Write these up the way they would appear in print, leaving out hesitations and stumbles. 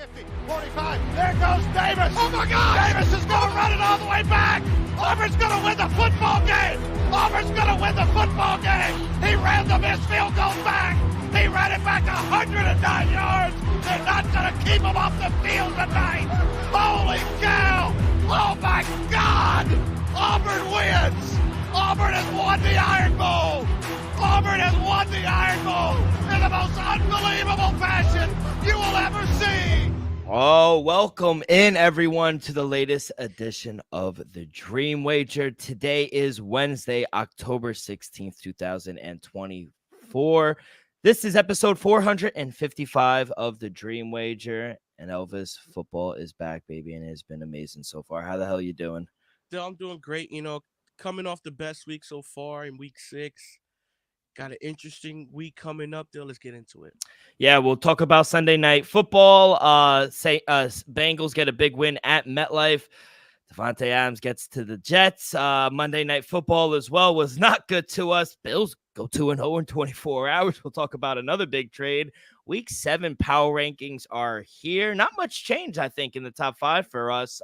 50, 45. There goes Davis. Oh, my God. Davis is going to run it all the way back. Auburn's going to win the football game. Auburn's going to win the football game. He ran the missed field goal back. He ran it back 109 yards. They're not going to keep him off the field tonight. Holy cow. Oh, my God. Auburn wins. Auburn has won the Iron Bowl. Auburn has won the Iron Bowl in the most unbelievable fashion you will ever see. Oh, welcome in, everyone, to the latest edition of the Dream Wager. Today is Wednesday, October 16th, 2024. This is episode 455 of the Dream Wager, and Elvis, football is back, baby, and it has been amazing so far. How the hell are you doing? I'm doing great. Coming off the best week so far in week 6. Got an interesting week coming up there. Let's get into it. Yeah, we'll talk about Sunday night football. Bengals get a big win at MetLife. Davante Adams gets to the Jets. Monday night football as well was not good to us. Bills go 2-0 in 24 hours. We'll talk about another big trade. Week 7 power rankings are here. Not much change, I think, in the top 5 for us.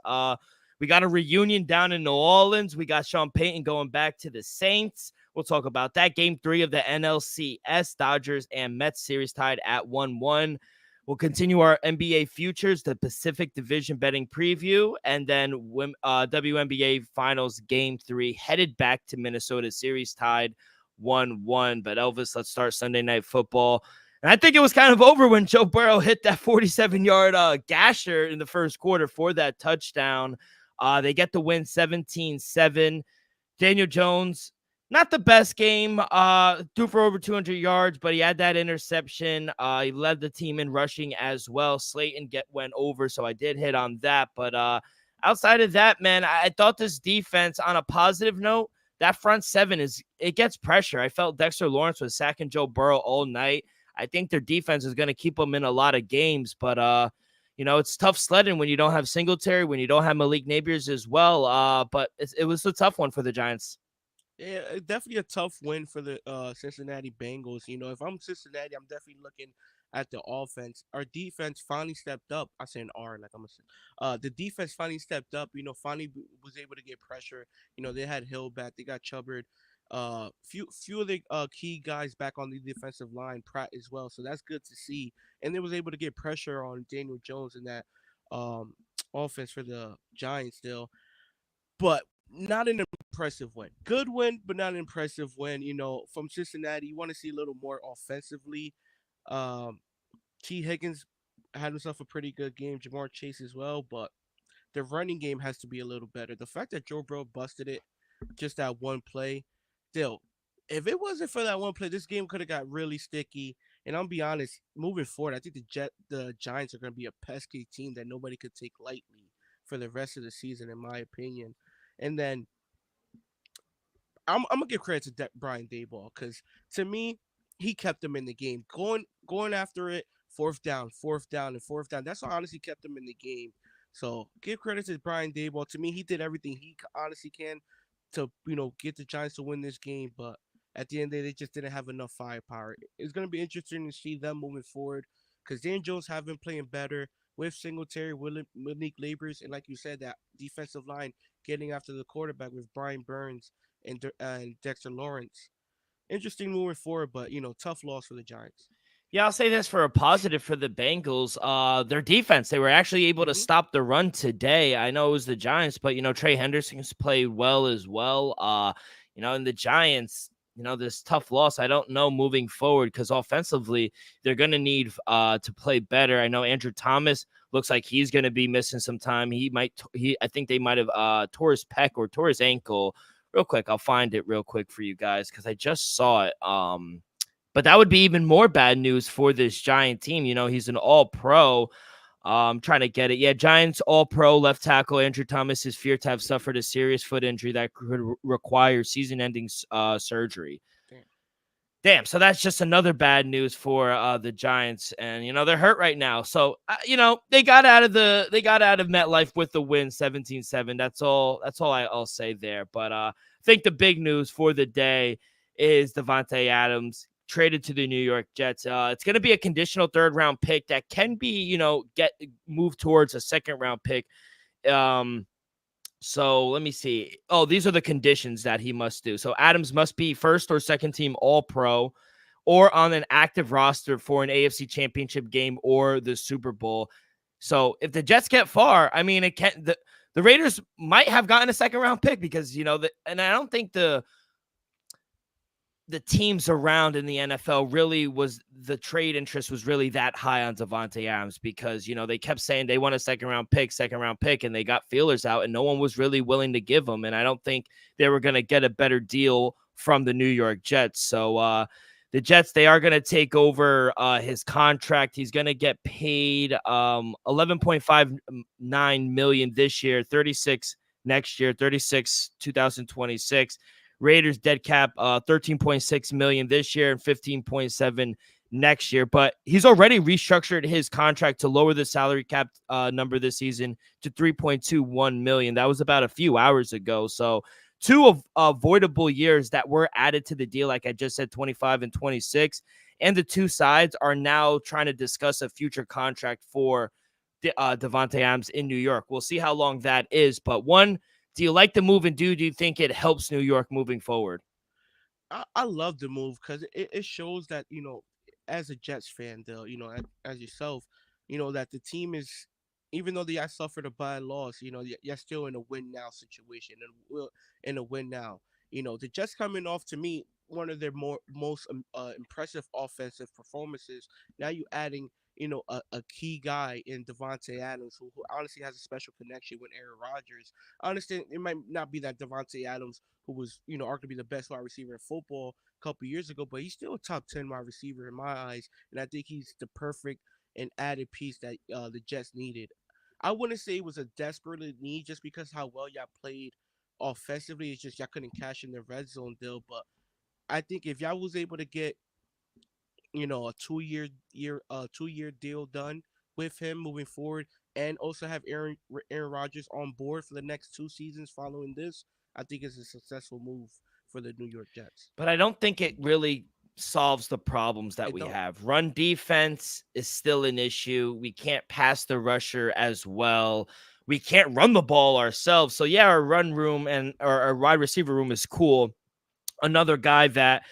We got a reunion down in New Orleans. We got Sean Payton going back to the Saints. We'll talk about that. Game 3 of the NLCS, Dodgers and Mets series tied at 1-1. We'll continue our NBA futures, the Pacific Division betting preview, and then WNBA Finals Game 3 headed back to Minnesota series tied 1-1. But Elvis, let's start Sunday Night Football. And I think it was kind of over when Joe Burrow hit that 47-yard gasher in the first quarter for that touchdown. They get the win 17-7. Daniel Jones, not the best game, threw for over 200 yards, but he had that interception. He led the team in rushing as well. Slayton went over, so I did hit on that. But outside of that, man, I thought this defense, on a positive note, that front seven it gets pressure. I felt Dexter Lawrence was sacking Joe Burrow all night. I think their defense is going to keep them in a lot of games, but it's tough sledding when you don't have Singletary, when you don't have Malik Nabers as well. But it was a tough one for the Giants. Yeah, definitely a tough win for the Cincinnati Bengals. If I'm Cincinnati, I'm definitely looking at the offense. Our defense finally stepped up. I say an R, like I'm gonna say. The defense finally stepped up. Finally was able to get pressure. They had Hill back. They got Chubbard. Few of the key guys back on the defensive line, Pratt as well. So that's good to see. And they was able to get pressure on Daniel Jones in that offense for the Giants still. But not an impressive win. Good win, but not an impressive win. From Cincinnati, you want to see a little more offensively. T. Higgins had himself a pretty good game. Jamar Chase as well, but the running game has to be a little better. The fact that Joe Burrow busted it just that one play, still, if it wasn't for that one play, this game could have got really sticky. And I'll be honest, moving forward, I think the Giants are going to be a pesky team that nobody could take lightly for the rest of the season, in my opinion. And then I'm gonna give credit to Brian Daboll, because to me, he kept them in the game, going after it, fourth down, and fourth down. That's what honestly kept them in the game. So give credit to Brian Daboll. To me, he did everything he honestly can to get the Giants to win this game. But at the end of the day, they just didn't have enough firepower. It's gonna be interesting to see them moving forward, because Dan Jones have been playing better with Singletary, Malik Nabers, and like you said, that defensive line getting after the quarterback with Brian Burns and Dexter Lawrence. Interesting moving forward, but tough loss for the Giants. Yeah, I'll say this for a positive for the Bengals. Their defense, they were actually able to stop the run today. I know it was the Giants, but Trey Henderson's played well as well. And the Giants, this tough loss, I don't know moving forward, because offensively they're going to need to play better. I know Andrew Thomas looks like he's going to be missing some time. I think they might have tore his pec or tore his ankle. Real quick, I'll find it real quick for you guys, because I just saw it. But that would be even more bad news for this Giant team. He's an all-pro. I'm trying to get it. Yeah, Giants all-pro left tackle Andrew Thomas is feared to have suffered a serious foot injury that could require season-ending surgery. Damn, so that's just another bad news for the Giants, and they're hurt right now. So they got out of MetLife with the win, 17-7. That's all I'll say there. But I think the big news for the day is Davante Adams traded to the New York Jets. It's going to be a conditional third round pick that can be, get moved towards a second round pick. So let me see. Oh, these are the conditions that he must do. So Adams must be first or second team All Pro, or on an active roster for an AFC Championship game or the Super Bowl. So if the Jets get far, I mean, the Raiders might have gotten a second round pick because and I don't think the teams around in the NFL really was the trade interest was really that high on Davante Adams because, they kept saying they want a second round pick, and they got feelers out and no one was really willing to give them. And I don't think they were going to get a better deal from the New York Jets. So, the Jets, they are going to take over his contract. He's going to get paid $11.59 million this year, 36 next year, 36 2026. Raiders dead cap $13.6 million this year and $15.7 next year. But he's already restructured his contract to lower the salary cap number this season to $3.21 million. That was about a few hours ago. So two avoidable years that were added to the deal, like I just said, 25 and 26. And the two sides are now trying to discuss a future contract for Davante Adams in New York. We'll see how long that is. But do you like the move, and do you think it helps New York moving forward? I love the move because it shows that, as a Jets fan, as yourself, that the team is, even though they have suffered a bad loss, you're still in a win now situation and will in a win now. The Jets coming off, to me, one of their most impressive offensive performances. Now you adding, a key guy in Davante Adams, who honestly has a special connection with Aaron Rodgers. I understand it might not be that Davante Adams, who was, arguably the best wide receiver in football a couple years ago, but he's still a top 10 wide receiver in my eyes, and I think he's the perfect and added piece that the Jets needed. I wouldn't say it was a desperate need just because how well y'all played offensively. It's just y'all couldn't cash in the red zone deal, but I think if y'all was able to get, a 2 year deal done with him moving forward, and also have Aaron Rodgers on board for the next 2 seasons following this, I think it's a successful move for the New York Jets. But I don't think it really solves the problems that It we don't. have. Run defense is still an issue. We can't pass the rusher as well. We can't run the ball ourselves. So yeah, our run room and our wide receiver room is cool. Another guy that,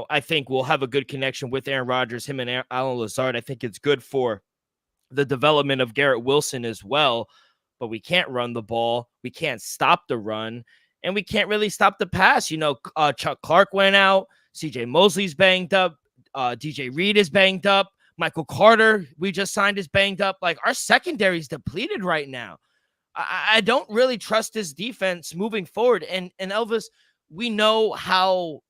I think will have a good connection with Aaron Rodgers, him and Alan Lazard. I think it's good for the development of Garrett Wilson as well. But we can't run the ball. We can't stop the run. And we can't really stop the pass. Chuck Clark went out. CJ Mosley's banged up. DJ Reed is banged up. Michael Carter, we just signed, is banged up. Like, our secondary's depleted right now. I don't really trust this defense moving forward. And Elvis, we know how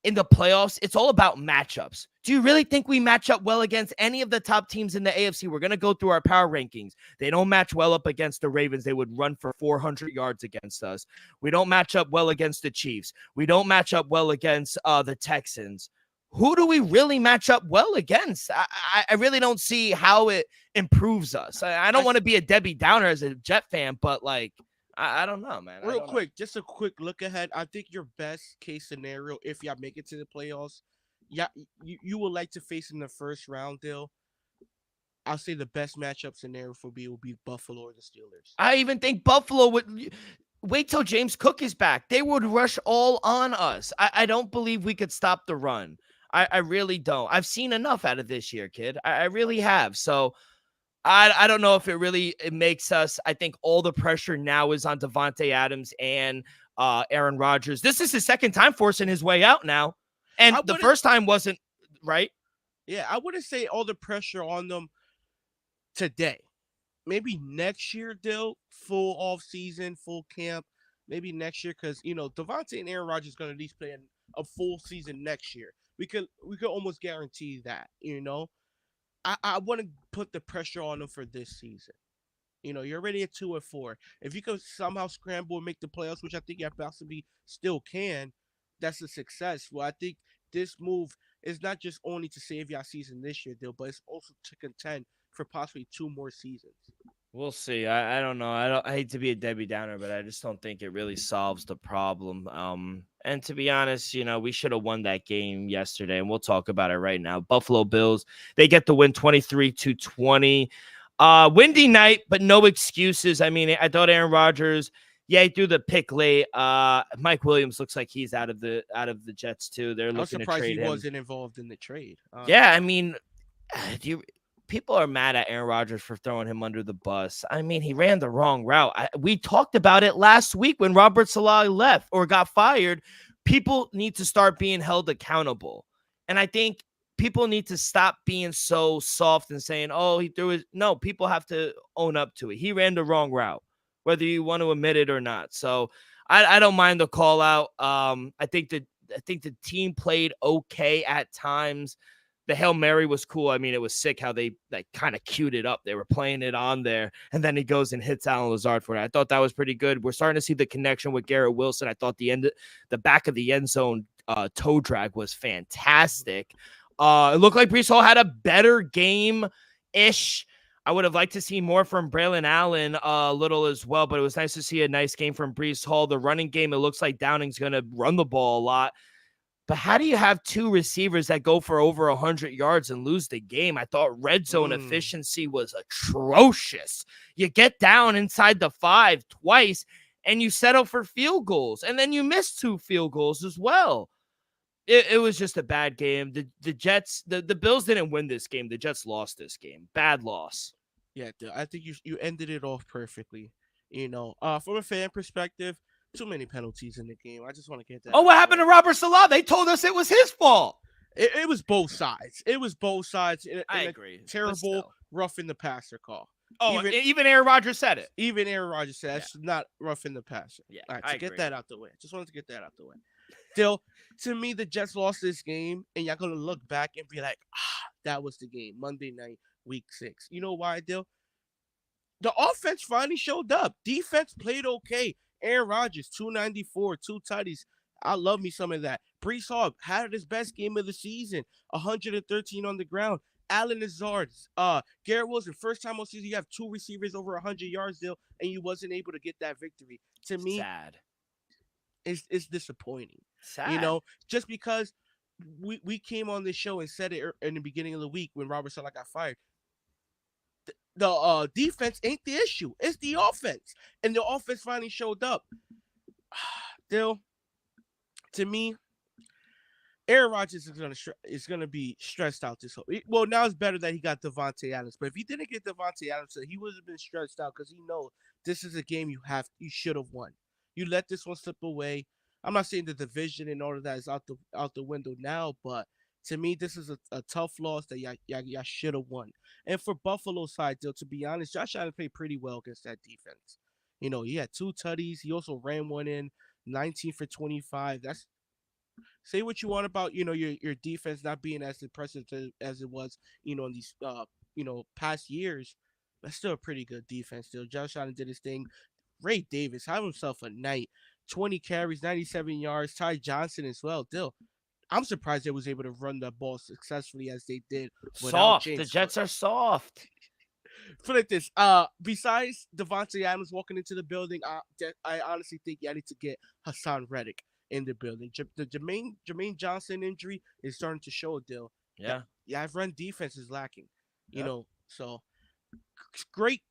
in the playoffs, it's all about matchups. Do you really think we match up well against any of the top teams in the AFC? We're going to go through our power rankings. They don't match well up against the Ravens. They would run for 400 yards against us. We don't match up well against the Chiefs. We don't match up well against the Texans. Who do we really match up well against? I really don't see how it improves us. I don't want to be a Debbie Downer as a Jet fan, but I don't know, man. Real quick, just a quick look ahead. I think your best case scenario, if y'all make it to the playoffs, yeah, you would like to face in the first round deal. I'll say the best matchup scenario for me will be Buffalo or the Steelers. I even think Buffalo would wait till James Cook is back. They would rush all on us. I don't believe we could stop the run. I really don't. I've seen enough out of this year, kid. I really have. So I don't know if it makes us. I think all the pressure now is on Davante Adams and Aaron Rodgers. This is his second time forcing his way out now. And the first time wasn't, right? Yeah, I wouldn't say all the pressure on them today. Maybe next year, they'll full off season, full camp. Maybe next year, because Davante and Aaron Rodgers going to at least play a full season next year. We could almost guarantee that. I wouldn't put the pressure on them for this season. You're already at 2-4. If you could somehow scramble and make the playoffs, which I think you possibly still can, that's a success. Well, I think this move is not just only to save your season this year, but it's also to contend for possibly 2 more seasons. We'll see. I don't know. I hate to be a Debbie Downer, but I just don't think it really solves the problem. And to be honest, we should have won that game yesterday, and we'll talk about it right now. Buffalo Bills, they get the win 23-20. Windy night, but no excuses. I mean, I thought Aaron Rodgers, he threw the pick late. Mike Williams looks like he's out of the Jets too. They're I was looking to surprised trade he him. wasn't involved in the trade. Yeah, I mean, people are mad at Aaron Rodgers for throwing him under the bus. I mean, he ran the wrong route. We talked about it last week when Robert Saleh left or got fired. People need to start being held accountable. And I think people need to stop being so soft and saying, oh, he threw his. No, people have to own up to it. He ran the wrong route, whether you want to admit it or not. So I don't mind the call out. I think the team played okay at times. The Hail Mary was cool. I mean, it was sick how they kind of queued it up. They were playing it on there, and then he goes and hits Alan Lazard for it. I thought that was pretty good. We're starting to see the connection with Garrett Wilson. I thought the back of the end zone toe drag was fantastic. It looked like Breece Hall had a better game-ish. I would have liked to see more from Braylon Allen a little as well, but it was nice to see a nice game from Breece Hall. The running game, it looks like Downing's going to run the ball a lot. But how do you have two receivers that go for over 100 yards and lose the game? I thought red zone efficiency was atrocious. You get down inside the 5 twice, and you settle for field goals. And then you miss 2 field goals as well. It was just a bad game. The Jets, the Bills didn't win this game. The Jets lost this game. Bad loss. Yeah, I think you ended it off perfectly. From a fan perspective, too many penalties in the game. I just want to get that. Oh, what happened to Robert Saleh? They told us it was his fault. It was both sides. It was both sides. I agree. Terrible roughing the passer call. Oh, even Aaron Rodgers said it. Even Aaron Rodgers said that's not roughing the passer. Yeah, all right, I so get agree. that out the way. Just wanted to get that out the way. Still, to me, the Jets lost this game, and y'all gonna look back and be like, that was the game. Monday night, week 6. You know why, Dill? The offense finally showed up. Defense played okay. Aaron Rodgers, 294, 2 tutties. I love me some of that. Breece Hall had his best game of the season, 113 on the ground. Alan Lazard, Garrett Wilson, first time all season you have 2 receivers over 100 yards, Dill, and you wasn't able to get that victory. To me, sad. It's disappointing. Sad. Just because we came on this show and said it in the beginning of the week when Robert Saleh got fired. The defense ain't the issue. It's the offense. And the offense finally showed up. Still, to me, Aaron Rodgers is gonna be stressed out this whole. Well, now it's better that he got Devontae Adams. But if he didn't get Devontae Adams, he would have been stressed out because he knows this is a game you should have won. You let this one slip away. I'm not saying the division and all of that is out the window now, but to me, this is a tough loss that y'all should have won. And for Buffalo side, though, to be honest, Josh Allen played pretty well against that defense. He had 2 tutties. He also ran one in, 19 for 25. That's say what you want about your defense not being as impressive as it was in these past years. That's still a pretty good defense. Still, Josh Allen did his thing. Ray Davis had himself a night. 20 carries, 97 yards. Ty Johnson as well. Still, I'm surprised they was able to run the ball successfully as they did. Soft. The Jets are soft. Put it this. Besides Devontae Adams walking into the building, I honestly think you need to get Hassan Reddick in the building. The Jermaine Johnson injury is starting to show a deal. Yeah. I've run defense is lacking. So great,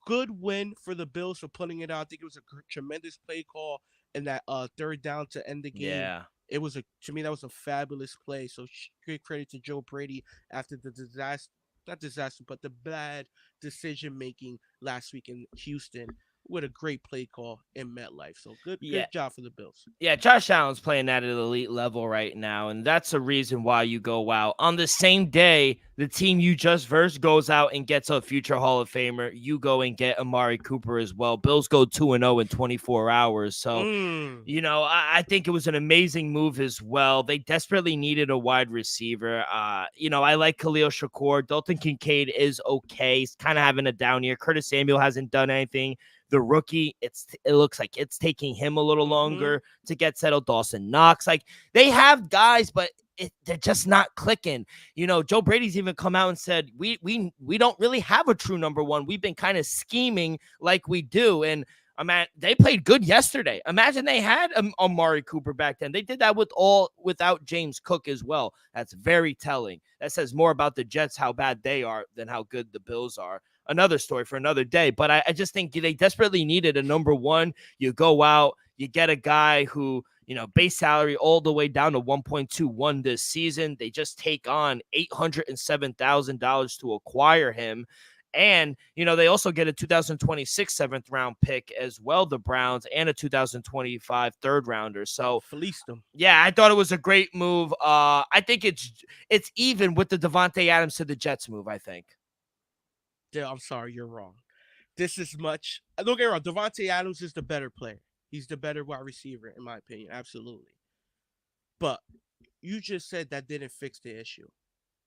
good win for the Bills for putting it out. I think it was a tremendous play call in that third down to end the game. Yeah. It was to me that was a fabulous play. So great credit to Joe Brady after the but the bad decision making last week in Houston with a great play call in MetLife. So good job for the Bills. Yeah, Josh Allen's playing at an elite level right now, and that's the reason why you go out. On the same day, the team you just versed goes out and gets a future Hall of Famer. You go and get Amari Cooper as well. Bills go 2-0 in 24 hours. So, I think it was an amazing move as well. They desperately needed a wide receiver. I like Khalil Shakur. Dalton Kincaid is okay. He's kind of having a down year. Curtis Samuel hasn't done anything. The rookie, it looks like it's taking him a little longer to get settled. Dawson Knox, they have guys, but they're just not clicking. Joe Brady's even come out and said, we don't really have a true number one. We've been kind of scheming like we do. And They played good yesterday. Imagine they had Amari Cooper back then. They did that without James Cook as well. That's very telling. That says more about the Jets, how bad they are, than how good the Bills are. Another story for another day. But I just think they desperately needed a number one. You go out, you get a guy who, base salary all the way down to 1.21 this season. They just take on $807,000 to acquire him. And, they also get a 2026 seventh round pick as well, the Browns, and a 2025 third rounder. So fleeced them. Yeah, I thought it was a great move. I think it's even with the Davante Adams to the Jets move, I think. Yeah, I'm sorry, you're wrong. This is much. Don't get me wrong. Davante Adams is the better player. He's the better wide receiver, in my opinion. Absolutely. But you just said that didn't fix the issue.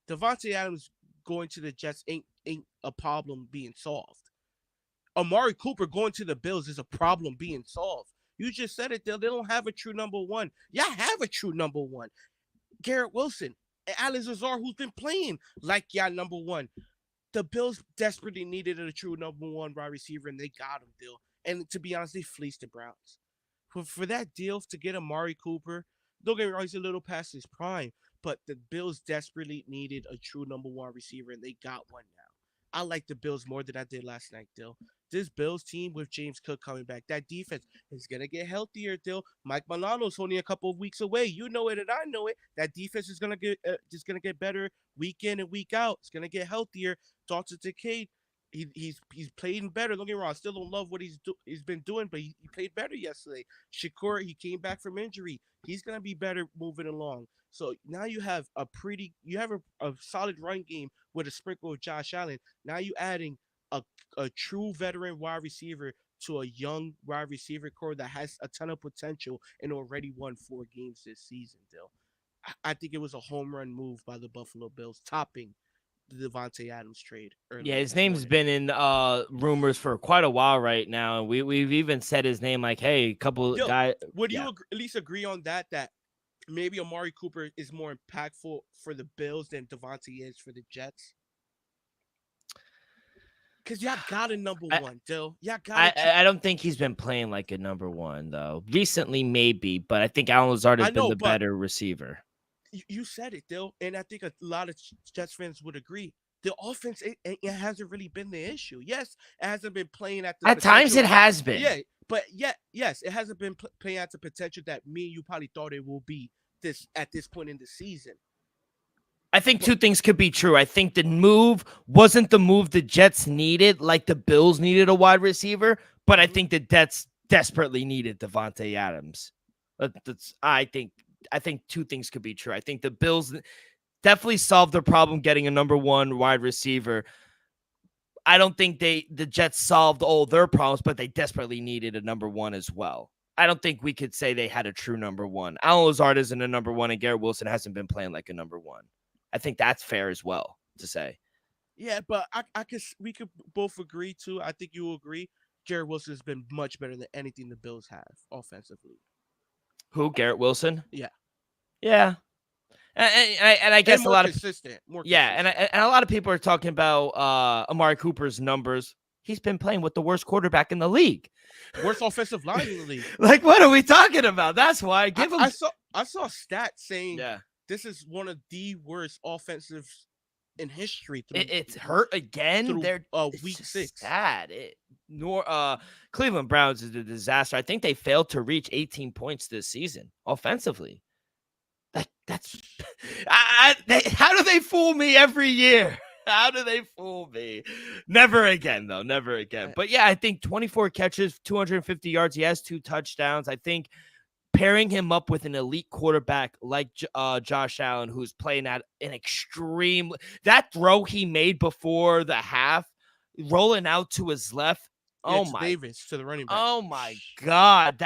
Davante Adams going to the Jets ain't a problem being solved. Amari Cooper going to the Bills is a problem being solved. You just said it, they don't have a true number one. Y'all have a true number one. Garrett Wilson and Alex Lazar, who's been playing like y'all number one. The Bills desperately needed a true number one wide receiver, and they got him, Dill. And to be honest, they fleeced the Browns. For that deal to get Amari Cooper, don't get me wrong, he's a little past his prime, but the Bills desperately needed a true number one receiver, and they got one now. I like the Bills more than I did last night, Dill. This Bills team with James Cook coming back, that defense is going to get healthier, Dill. Mike Milano's only a couple of weeks away. You know it and I know it. That defense is going to get better week in and week out. It's going to get healthier. Dalton Kincaid, he's playing better. Don't get me wrong. I still don't love what he's been doing, but he played better yesterday. Shakur, he came back from injury. He's going to be better moving along. So now you have a solid run game with a sprinkle of Josh Allen. Now you're adding a true veteran wide receiver to a young wide receiver core that has a ton of potential and already won 4 games this season, Dill. I think it was a home run move by the Buffalo Bills, topping the Davante Adams trade earlier. Yeah, his name's been in rumors for quite a while right now. We've even said his name like, hey, a couple of guys. Would you at least agree on that maybe Amari Cooper is more impactful for the Bills than Davante is for the Jets? Because y'all got a number one, Dill. I don't think he's been playing like a number one, though. Recently, maybe, but I think Alan Lazard has been the better receiver. You said it, Dill, and I think a lot of Jets fans would agree. The offense, it hasn't really been the issue. Yes, it hasn't been playing at the At times it has been. Yeah, but yes, it hasn't been playing at the potential that me and you probably thought it will be at this point in the season. I think two things could be true. I think the move wasn't the move the Jets needed, like the Bills needed a wide receiver, but I think the Jets desperately needed Davante Adams. I think two things could be true. I think the Bills definitely solved their problem getting a number one wide receiver. I don't think the Jets solved all their problems, but they desperately needed a number one as well. I don't think we could say they had a true number one. Alan Lazard isn't a number one, and Garrett Wilson hasn't been playing like a number one. I think that's fair as well to say. Yeah, but we could both agree too. I think you will agree. Garrett Wilson has been much better than anything the Bills have offensively. Who? Garrett Wilson? Yeah. Yeah. And I guess more a lot consistent. And a lot of people are talking about Amari Cooper's numbers. He's been playing with the worst quarterback in the league. Worst offensive line in the league. Like, what are we talking about? That's why I give him. I saw a stat saying yeah. This is one of the worst offensives in history. It's hurt again. They're week 6. Sad. Cleveland Browns is a disaster. I think they failed to reach 18 points this season offensively. That's how do they fool me every year? How do they fool me? Never again, though. Never again. But yeah, I think 24 catches, 250 yards. He has 2 touchdowns. I think pairing him up with an elite quarterback like Josh Allen, who's playing at an extreme, that throw he made before the half, rolling out to his left. Davis to the running back. Oh my God.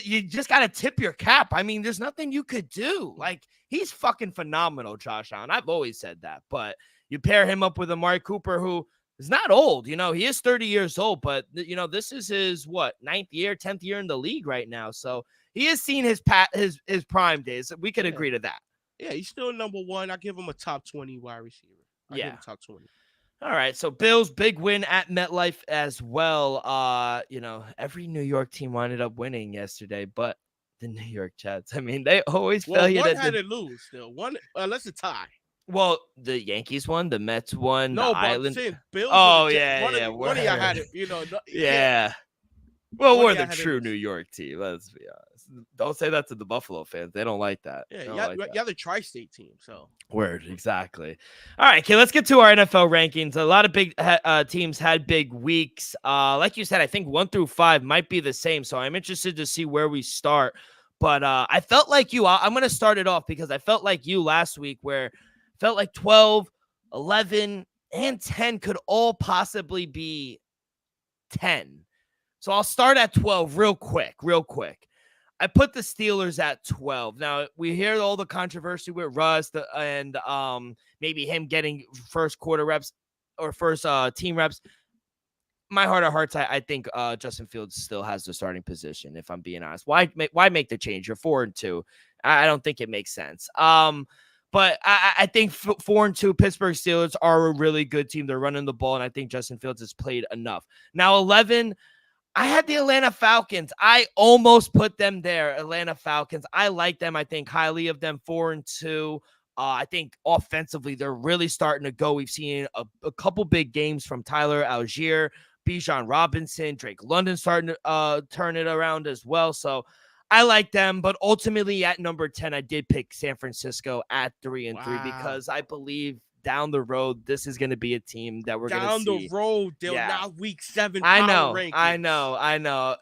You just got to tip your cap. I mean, there's nothing you could do. Like, he's fucking phenomenal, Josh Allen. I've always said that, but you pair him up with Amari Cooper, who is not old. He is 30 years old, but this is his 9th year, 10th year in the league right now. So he has seen his prime days. We could agree to that. Yeah, he's still number one. I give him a top 20 wide receiver. I give him top 20. All right, so Bills big win at MetLife as well. Every New York team ended up winning yesterday, but the New York Jets. I mean, they always fail Well, you one at had the to lose still. One, unless a tie. well, the Yankees won, the Mets won, the No, but I'm Island. saying Bills or the Oh Jet. yeah, One of yeah, one of y'all word. had it. No, you can't. Yeah. Well, One of we're y'all the had to true New lose. York team. Let's be honest. Don't say that to the Buffalo fans. They don't like that. Yeah, They don't like that. y'all the tri-state team. So Word, exactly. All right, okay, let's get to our NFL rankings. A lot of big teams had big weeks. Like you said, I think 1 through 5 might be the same. So I'm interested to see where we start. But I felt like you. I'm going to start it off because I felt like you last week, where I felt like 12, 11, and 10 could all possibly be 10. So I'll start at 12 real quick. I put the Steelers at 12. Now, we hear all the controversy with Russ and maybe him getting first quarter reps or first team reps. My heart of hearts, I think Justin Fields still has the starting position, if I'm being honest. Why make the change? You're 4-2. I don't think it makes sense. But I think 4-2 Pittsburgh Steelers are a really good team. They're running the ball, and I think Justin Fields has played enough. Now, 11, I had the Atlanta Falcons. I almost put them there. Atlanta Falcons. I like them. I think highly of them. 4-2. I think offensively they're really starting to go. We've seen a couple big games from Tyler Algier, Bijan Robinson, Drake London starting to turn it around as well. So I like them, but ultimately at number 10, I did pick San Francisco at 3-3 wow. because I believe down the road this is going to be a team that we're going to Down the see. road, they'll Yeah. now week 7 I power know, rankings. I know.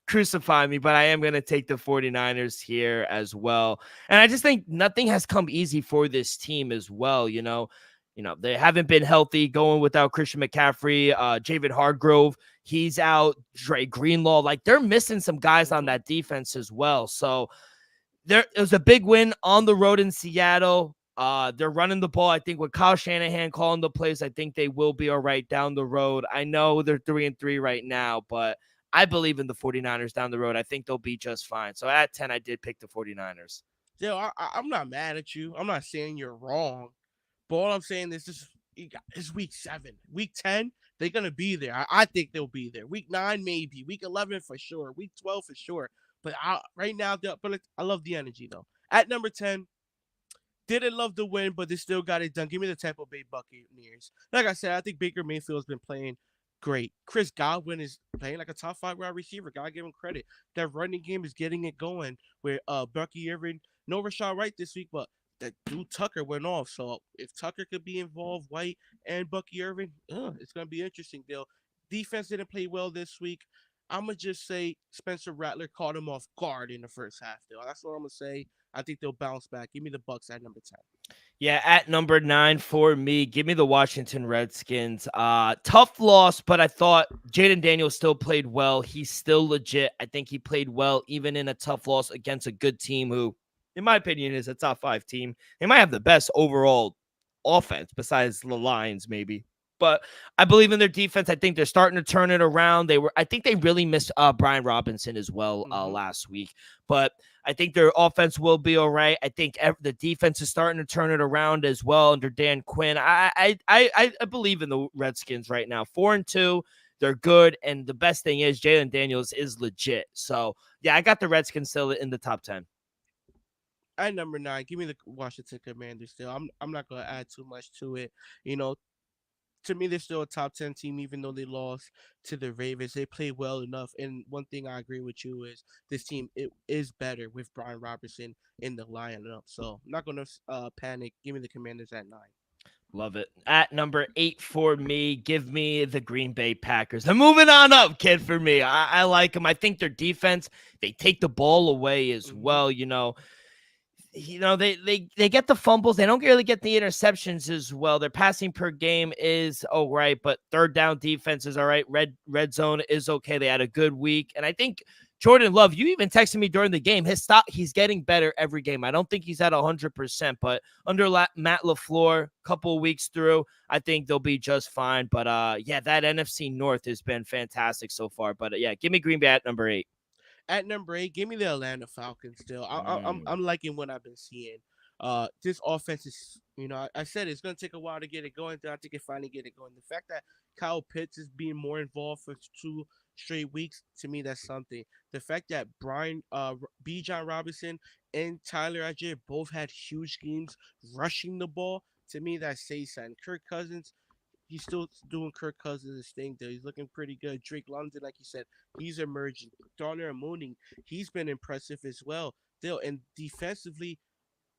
Crucify me, but I am going to take the 49ers here as well. And I just think nothing has come easy for this team as well. They haven't been healthy going without Christian McCaffrey, Javid Hargrove. He's out. Dre Greenlaw. Like they're missing some guys on that defense as well. So it was a big win on the road in Seattle. They're running the ball. I think with Kyle Shanahan calling the plays, I think they will be all right down the road. I know they're 3-3 right now, but I believe in the 49ers down the road. I think they'll be just fine. So at 10, I did pick the 49ers. Still, I'm not mad at you. I'm not saying you're wrong. But all I'm saying is it's week 7. Week 10, they're gonna be there. I think they'll be there. Week 9, maybe. Week 11 for sure. Week 12 for sure. But right now, I love the energy though. At number 10, didn't love the win, but they still got it done. Give me the Tampa Bay Buccaneers. Like I said, I think Baker Mayfield's been playing great. Chris Godwin is playing like a top 5 wide receiver. Gotta give him credit. That running game is getting it going. Where Bucky Irvin, no Rashad Wright this week, but that dude Tucker went off. So if Tucker could be involved, White and Bucky Irvin, it's gonna be interesting. Deal. Defense didn't play well this week. I'm gonna just say Spencer Rattler caught him off guard in the first half. Deal. That's what I'm gonna say. I think they'll bounce back. Give me the Bucks at number 10. Yeah, at number 9 for me, give me the Washington Redskins. Tough loss, but I thought Jaden Daniels still played well. He's still legit. I think he played well even in a tough loss against a good team who, in my opinion, is a top 5 team. They might have the best overall offense besides the Lions, maybe. But I believe in their defense. I think they're starting to turn it around. I think they really missed Brian Robinson as well last week. But I think their offense will be all right. I think the defense is starting to turn it around as well under Dan Quinn. I believe in the Redskins right now. 4-2, they're good, and the best thing is Jalen Daniels is legit. So yeah, I got the Redskins still in the top 10. At number 9, give me the Washington Commanders. Still, I'm not gonna add too much to it. You know, to me, they're still a top 10 team, even though they lost to the Ravens. They play well enough. And one thing I agree with you is this team it is better with Brian Robertson in the lineup. So I'm not going to panic. Give me the Commanders at 9. Love it. At number 8 for me, give me the Green Bay Packers. They're moving on up, kid, for me. I like them. I think their defense, they take the ball away as well. They get the fumbles. They don't really get the interceptions as well. Their passing per game is all right, but third down defense is all right. Red zone is okay. They had a good week. And I think Jordan Love, you even texted me during the game. He's getting better every game. I don't think he's at 100%, but under Matt LaFleur, couple of weeks through, I think they'll be just fine. But that NFC North has been fantastic so far. But give me Green Bay at number 8. At number 8, give me the Atlanta Falcons. Still, I'm liking what I've been seeing. This offense is, I said it's going to take a while to get it going. I think it finally get it going. The fact that Kyle Pitts is being more involved for 2 straight weeks, to me, that's something. The fact that B. John Robinson and Tyler Algier both had huge games rushing the ball, to me, that says something. Kirk Cousins, he's still doing Kirk Cousins' thing there. He's looking pretty good. Drake London, like you said, he's emerging. Darnell Mooney, he's been impressive as well. Still, and defensively,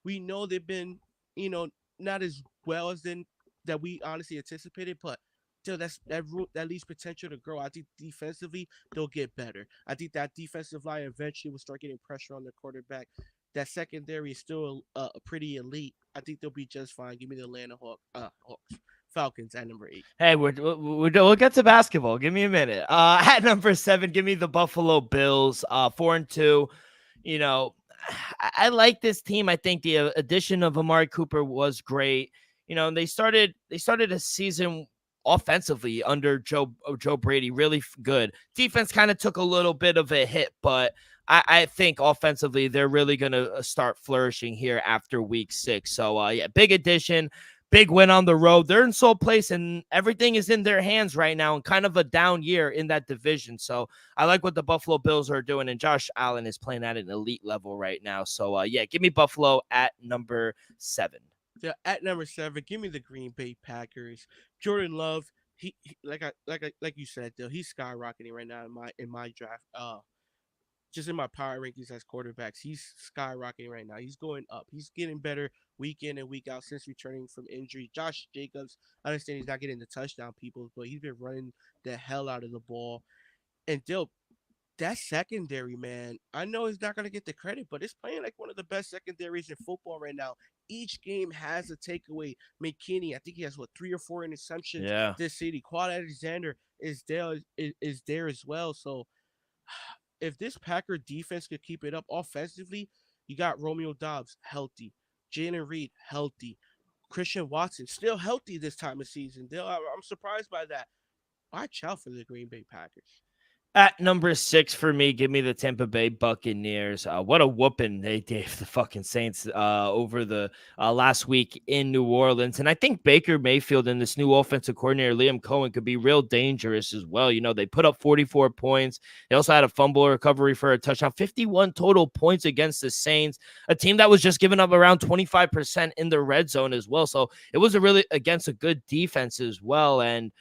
we know they've been, you know, not as well as then that we honestly anticipated, but still that leaves potential to grow. I think defensively they'll get better. I think that defensive line eventually will start getting pressure on the quarterback. That secondary is still pretty elite. I think they'll be just fine. Give me the Atlanta Hawks, Falcons at number 8. Hey, we'll get to basketball. Give me a minute. At number 7, give me the Buffalo Bills. 4-2. You know, I like this team. I think the addition of Amari Cooper was great. You know, they started a season offensively under Joe Brady really good. Defense kind of took a little bit of a hit, but I think offensively they're really going to start flourishing here after week 6. So yeah, big addition. Big win on the road. They're in sole place, and everything is in their hands right now, and kind of a down year in that division. So I like what the Buffalo Bills are doing, and Josh Allen is playing at an elite level right now. So yeah, give me Buffalo at number 7. Yeah, at number 7, give me the Green Bay Packers. Jordan Love, he like you said, though, he's skyrocketing right now in my draft. Just in my power rankings as quarterbacks, he's skyrocketing right now. He's going up. He's getting better week in and week out since returning from injury. Josh Jacobs, I understand he's not getting the touchdown people, but he's been running the hell out of the ball. And Dill, that secondary, man, I know he's not going to get the credit, but it's playing like one of the best secondaries in football right now. Each game has a takeaway. McKinney, I think he has, 3 or 4 interceptions Yeah. this city. Quad Alexander is there as well. So if this Packer defense could keep it up offensively, you got Romeo Dobbs healthy, Jalen Reed healthy, Christian Watson still healthy this time of season. I'm surprised by that. Watch out for the Green Bay Packers. At number 6 for me, give me the Tampa Bay Buccaneers. What a whooping they gave the fucking Saints over the last week in New Orleans. And I think Baker Mayfield and this new offensive coordinator, Liam Cohen, could be real dangerous as well. You know, they put up 44 points. They also had a fumble recovery for a touchdown, 51 total points against the Saints, a team that was just giving up around 25% in the red zone as well. So it was really against a good defense as well. And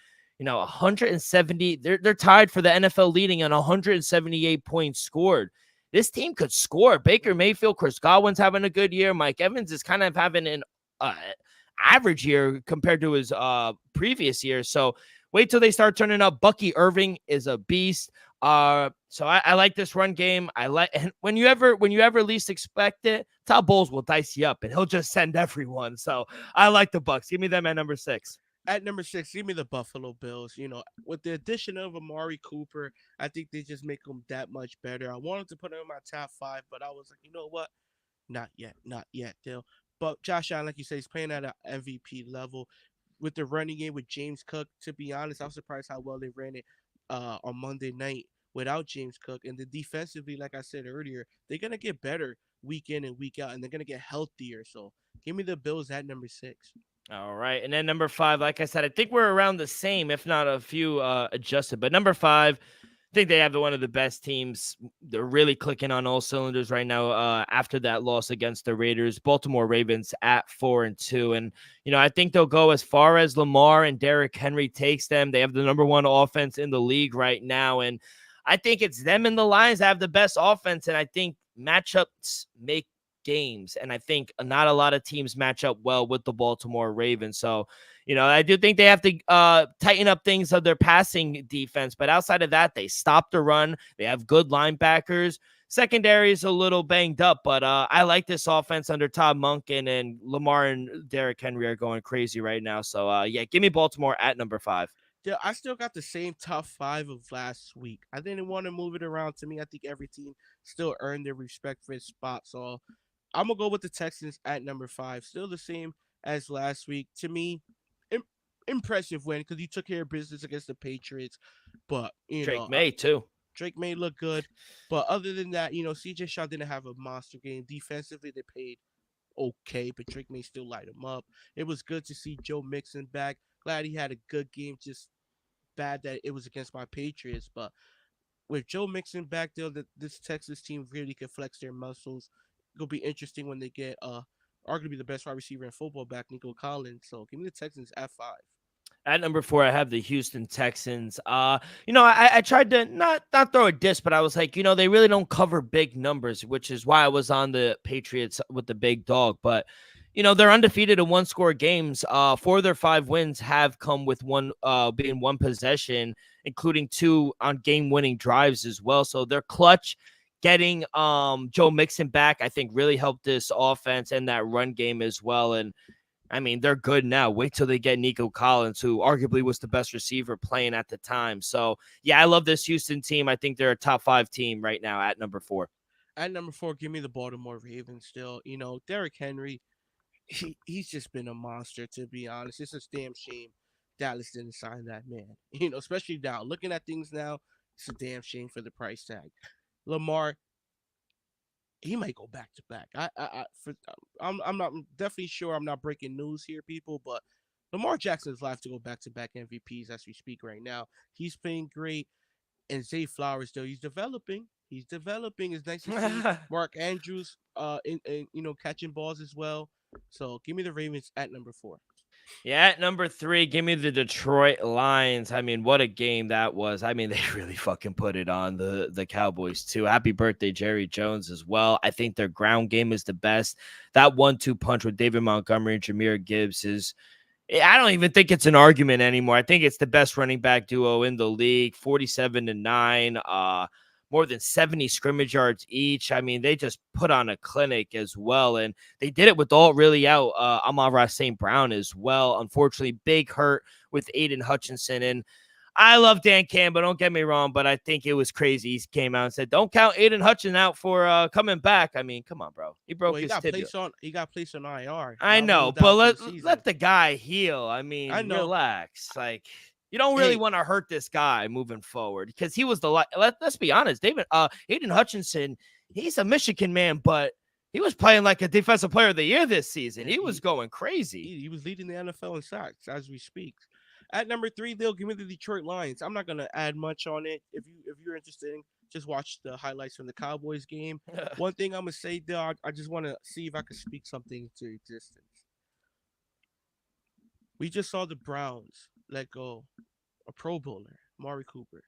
170. They're tied for the NFL leading on 178 points scored. This team could score. Baker Mayfield, Chris Godwin's having a good year. Mike Evans is kind of having an average year compared to his previous year. So wait till they start turning up. Bucky Irving is a beast. So I like this run game. And when you ever least expect it, Todd Bowles will dice you up and he'll just send everyone. So I like the Bucs. Give me them at number 6. At number 6, give me the Buffalo Bills. With the addition of Amari Cooper, I think they just make them that much better. I wanted to put them in my top 5, but I was like, you know what? Not yet, Dale. But Josh Allen, like you said, he's playing at an MVP level. With the running game with James Cook, to be honest, I'm surprised how well they ran it on Monday night without James Cook. And then defensively, like I said earlier, they're going to get better week in and week out, and they're going to get healthier. So give me the Bills at number 6. All right. And then number 5, like I said, I think we're around the same, if not a few adjusted. But number 5, I think they have one of the best teams. They're really clicking on all cylinders right now after that loss against the Raiders. Baltimore Ravens at 4-2. And, I think they'll go as far as Lamar and Derrick Henry takes them. They have the number 1 offense in the league right now. And I think it's them and the Lions that have the best offense. And I think matchups make games, and I think not a lot of teams match up well with the Baltimore Ravens. So, I do think they have to tighten up things of their passing defense, but outside of that, they stop the run. They have good linebackers. Secondary is a little banged up, but I like this offense under Todd Monken, and Lamar and Derrick Henry are going crazy right now. So, yeah, give me Baltimore at number 5. Yeah, I still got the same top 5 of last week. I didn't want to move it around. To me, I think every team still earned their respect for its spot. So I'm going to go with the Texans at number 5. Still the same as last week. To me, impressive win because he took care of business against the Patriots. But, Drake May, too. Drake May look good. But other than that, CJ Stroud didn't have a monster game. Defensively, they played okay, but Drake may still light him up. It was good to see Joe Mixon back. Glad he had a good game. Just bad that it was against my Patriots. But with Joe Mixon back there, that this Texas team really can flex their muscles. It'll be interesting when they get arguably the best wide receiver in football back, Nico Collins. So give me the Texans at 5. At number 4, I have the Houston Texans. I tried to not throw a diss, but I was like, they really don't cover big numbers, which is why I was on the Patriots with the big dog. But they're undefeated in one-score games. 4 of their 5 wins have come with being one possession, including 2 on game-winning drives as well. So they're clutch. Getting Joe Mixon back, I think, really helped this offense and that run game as well. And I mean, they're good now. Wait till they get Nico Collins, who arguably was the best receiver playing at the time. So, yeah, I love this Houston team. I think they're a top 5 team right now at number 4. At number 4, give me the Baltimore Ravens still. Derrick Henry, he's just been a monster, to be honest. It's a damn shame Dallas didn't sign that man. Especially now. Looking at things now, it's a damn shame for the price tag. Lamar, he might go back to back. I'm not definitely sure I'm not breaking news here, people, but Lamar Jackson's live to go back to back MVPs as we speak right now. He's playing great, and Zay Flowers though he's developing. He's developing. It's nice to see Mark Andrews in catching balls as well. So give me the Ravens at number 4. Yeah, at number 3, give me the Detroit Lions. I mean, what a game that was. I mean, they really fucking put it on the Cowboys, too. Happy birthday, Jerry Jones, as well. I think their ground game is the best. That 1-2 punch with David Montgomery and Jahmyr Gibbs is I don't even think it's an argument anymore. I think it's the best running back duo in the league, 47-9, more than 70 scrimmage yards each. I mean, they just put on a clinic as well, and they did it with all really out Amon-Ra St. Brown as well. Unfortunately, big hurt with Aiden Hutchinson, and I love Dan Campbell, don't get me wrong, but I think it was crazy. He came out and said, don't count Aiden Hutchinson out for coming back. I mean, come on, bro. He broke his tibia. He got placed on IR. I know, but let the guy heal. I mean, relax. Like, you don't really want to hurt this guy moving forward because he was let's be honest, Aiden Hutchinson, he's a Michigan man, but he was playing like a defensive player of the year this season. He was going crazy. He was leading the NFL in sacks as we speak. At number 3, they'll give me the Detroit Lions. I'm not gonna add much on it. If you're interested, just watch the highlights from the Cowboys game. One thing I'm gonna say, though, I just want to see if I can speak something into existence. We just saw the Browns let go a Pro Bowler, Amari Cooper.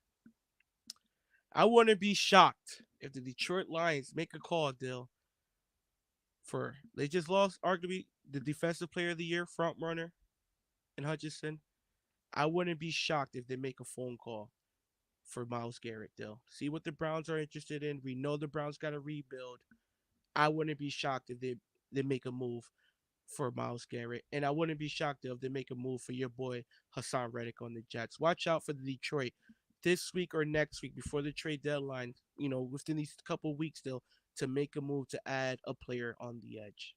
I wouldn't be shocked if the Detroit Lions make a call, Dill. They just lost arguably the Defensive Player of the Year front runner in Hutchinson. I wouldn't be shocked if they make a phone call for Myles Garrett, Dill. See what the Browns are interested in. We know the Browns got to rebuild. I wouldn't be shocked if they make a move for Myles Garrett. And I wouldn't be shocked if they make a move for your boy Hassan Reddick on the Jets. Watch out for the Detroit this week or next week before the trade deadline, within these couple weeks still, to make a move to add a player on the edge.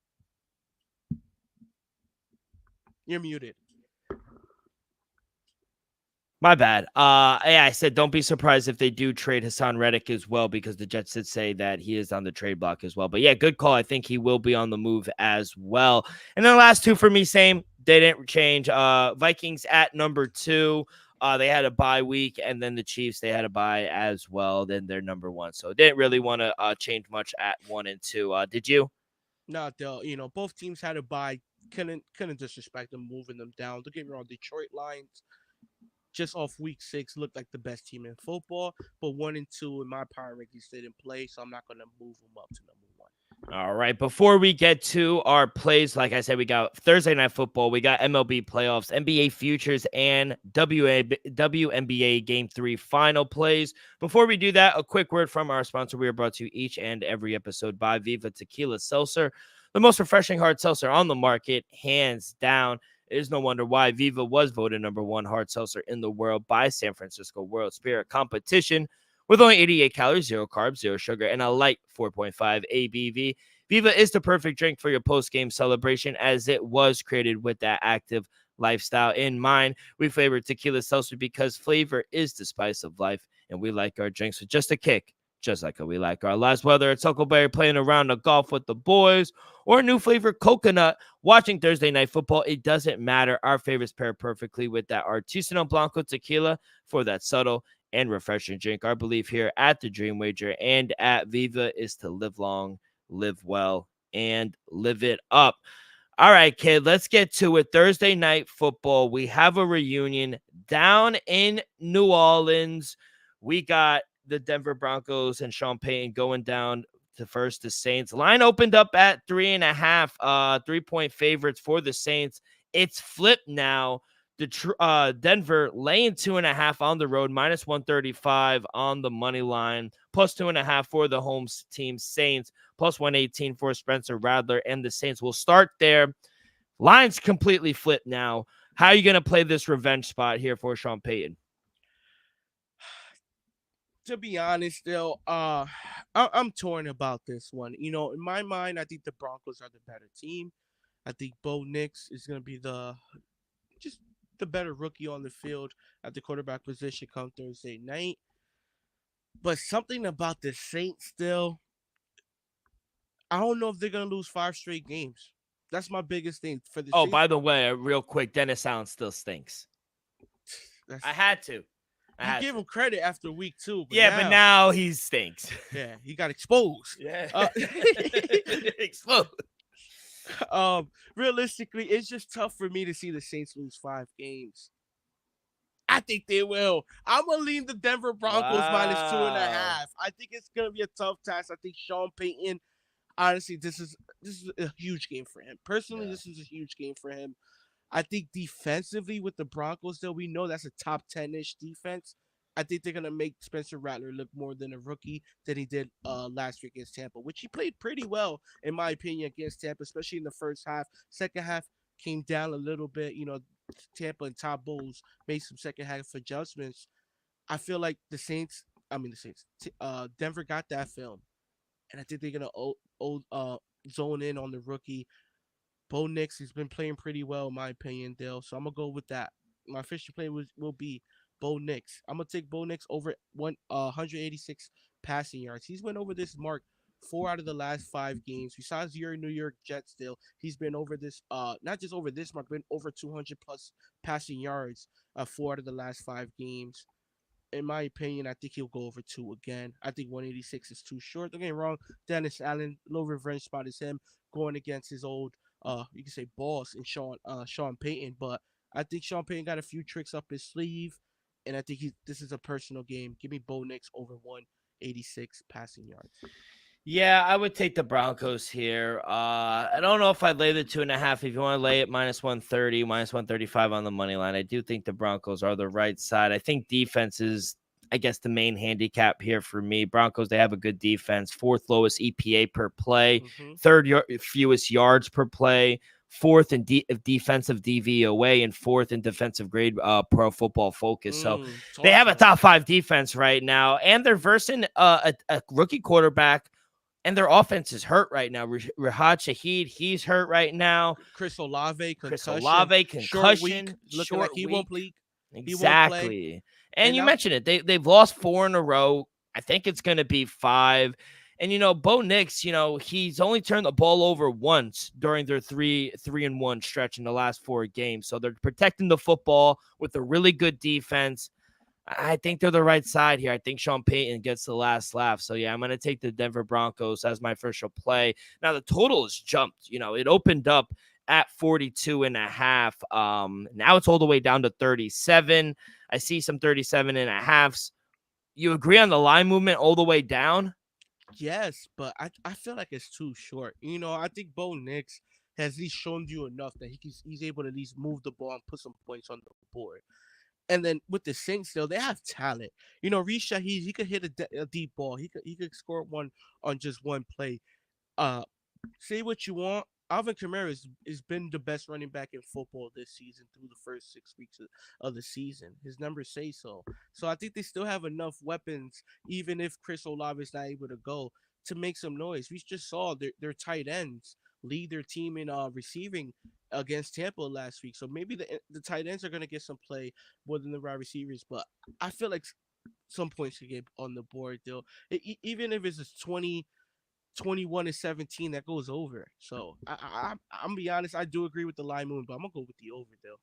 You're muted. My bad. Yeah, I said don't be surprised if they do trade Hassan Reddick as well, because the Jets did say that he is on the trade block as well. But yeah, good call. I think he will be on the move as well. And then the last 2 for me, same. They didn't change. Vikings at number 2. They had a bye week, and then the Chiefs, they had a bye as well. Then they're number 1. So didn't really want to change much at 1 and 2. Did you? No, both teams had a bye. Couldn't disrespect them, moving them down. Don't get me wrong, Detroit Lions, just off week 6, looked like the best team in football, but 1 and 2 in my power rankings didn't play, so I'm not going to move them up to number 1. All right. Before we get to our plays, like I said, we got Thursday Night Football, we got MLB playoffs, NBA futures, and WNBA Game 3 final plays. Before we do that, a quick word from our sponsor. We are brought to you each and every episode by Viva Tequila Seltzer, the most refreshing hard seltzer on the market, hands down. It is no wonder why Viva was voted number 1 hard seltzer in the world by San Francisco World Spirit Competition. With only 88 calories, 0 carbs, 0 sugar, and a light 4.5 ABV, Viva is the perfect drink for your post-game celebration, as it was created with that active lifestyle in mind. We flavor tequila seltzer because flavor is the spice of life, and we like our drinks with just a kick just like how we like our lives. Whether it's Huckleberry playing around the golf with the boys or a new flavor coconut, watching Thursday Night Football, it doesn't matter. Our favorites pair perfectly with that Artisanal Blanco tequila for that subtle and refreshing drink. Our belief here at the Dream Wager and at Viva is to live long, live well, and live it up. All right, kid, let's get to it. Thursday Night Football. We have a reunion down in New Orleans. We got the Denver Broncos and Sean Payton going down to first the Saints. Line opened up at 3.5, 3-point favorites for the Saints. It's flipped now. Denver laying 2.5 on the road, minus 135 on the money line, plus 2.5 for the home team Saints, plus 118 for Spencer Rattler, and the Saints will start there. Line's completely flipped now. How are you going to play this revenge spot here for Sean Payton? To be honest, still, I'm torn about this one. In my mind, I think the Broncos are the better team. I think Bo Nix is going to be just the better rookie on the field at the quarterback position come Thursday night. But something about the Saints still, I don't know if they're going to lose 5 straight games. That's my biggest thing for the Saints. By the way, real quick, Dennis Allen still stinks. I had to. You give him credit after week 2. But now he stinks. Yeah, he got exposed. Yeah. Exposed. Realistically, it's just tough for me to see the Saints lose 5 games. I think they will. I'm gonna lean the Denver Broncos minus 2.5. I think it's gonna be a tough task. I think Sean Payton. Honestly, this is a huge game for him. Personally, This is a huge game for him. I think defensively with the Broncos, though, we know that's a top 10-ish defense. I think they're gonna make Spencer Rattler look more than a rookie than he did last week against Tampa, which he played pretty well in my opinion against Tampa, especially in the first half. Second half came down a little bit. Tampa and Todd Bowles made some second half adjustments. I feel like Denver got that film, and I think they're gonna zone in on the rookie. Bo Nix has been playing pretty well in my opinion, Dale. So I'm gonna go with that. My official play will be Bo Nix. I'm gonna take Bo Nix over 186 passing yards. He's went over this mark 4 out of the last 5 games. Besides your New York Jets, still he's been over this. Not just over this mark, been over 200 plus passing yards. 4 out of the last 5 games. In my opinion, I think he'll go over 2 again. I think 186 is too short. Don't get me wrong. Dennis Allen, low revenge spot is him going against his old, you can say boss and Sean Payton. But I think Sean Payton got a few tricks up his sleeve, and I think this is a personal game. Give me Bo Nix over 186 passing yards. Yeah, I would take the Broncos here. I don't know if I'd lay the 2.5. If you want to lay it, minus 130, minus 135 on the money line. I do think the Broncos are the right side. I think defense is, I guess, the main handicap here for me. Broncos, they have a good defense. 4th lowest EPA per play, 3rd fewest yards per play, 4th in defensive DVOA, and 4th in defensive grade Pro Football Focus. So they have a top 5 defense right now, and they're versing a rookie quarterback. And their offense is hurt right now. Rashad Shaheed, he's hurt right now. Chris Olave, concussion. Short week, looking like he won't play. Exactly. And you mentioned it. They've lost 4 in a row. I think it's going to be 5. And, Bo Nix, he's only turned the ball over once during their 3-1 stretch in the last 4 games. So they're protecting the football with a really good defense. I think they're the right side here. I think Sean Payton gets the last laugh. So, yeah, I'm going to take the Denver Broncos as my official play. Now, the total has jumped. It opened up at 42.5. Now it's all the way down to 37. I see some 37.5s. You agree on the line movement all the way down? Yes, but I feel like it's too short. I think Bo Nix has at least shown you enough that he's able to at least move the ball and put some points on the board. And then with the Saints, still they have talent. Rashad, he could hit a deep ball. He could score one on just one play. Say what you want. Alvin Kamara has been the best running back in football this season through the first 6 weeks of the season. His numbers say so. So I think they still have enough weapons, even if Chris Olave is not able to go, to make some noise. We just saw their tight ends lead their team in receiving against Tampa last week. So maybe the tight ends are going to get some play more than the wide receivers. But I feel like some points to get on the board, though. Even if it's a 21-17, that goes over. So I'm gonna be honest, I do agree with the line moving, but I'm gonna go with the over though.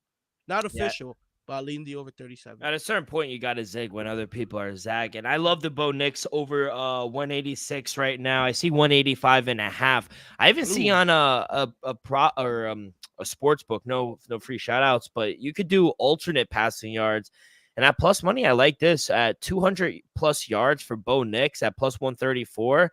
Not Yeah. official, but I lean the over 37. At a certain point, you got to zig when other people are zagging. I love the Bo Nix over 186 right now. I see 185.5. I even see Ooh, on a sports book, no free shout outs, but you could do alternate passing yards. And at plus money, I like this at 200 plus yards for Bo Nix at plus 134.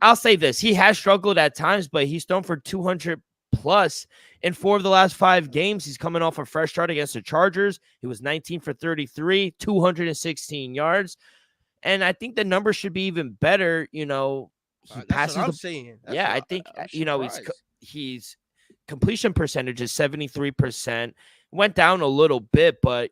I'll say this. He has struggled at times, but he's thrown for 200 plus in 4 of the last 5 games. He's coming off a fresh start against the Chargers. He was 19 for 33, 216 yards. And I think the numbers should be even better. He that's what passes I'm the saying. That's yeah, what I think I'm he's surprised. he's completion percentage is 73%. Went down a little bit, but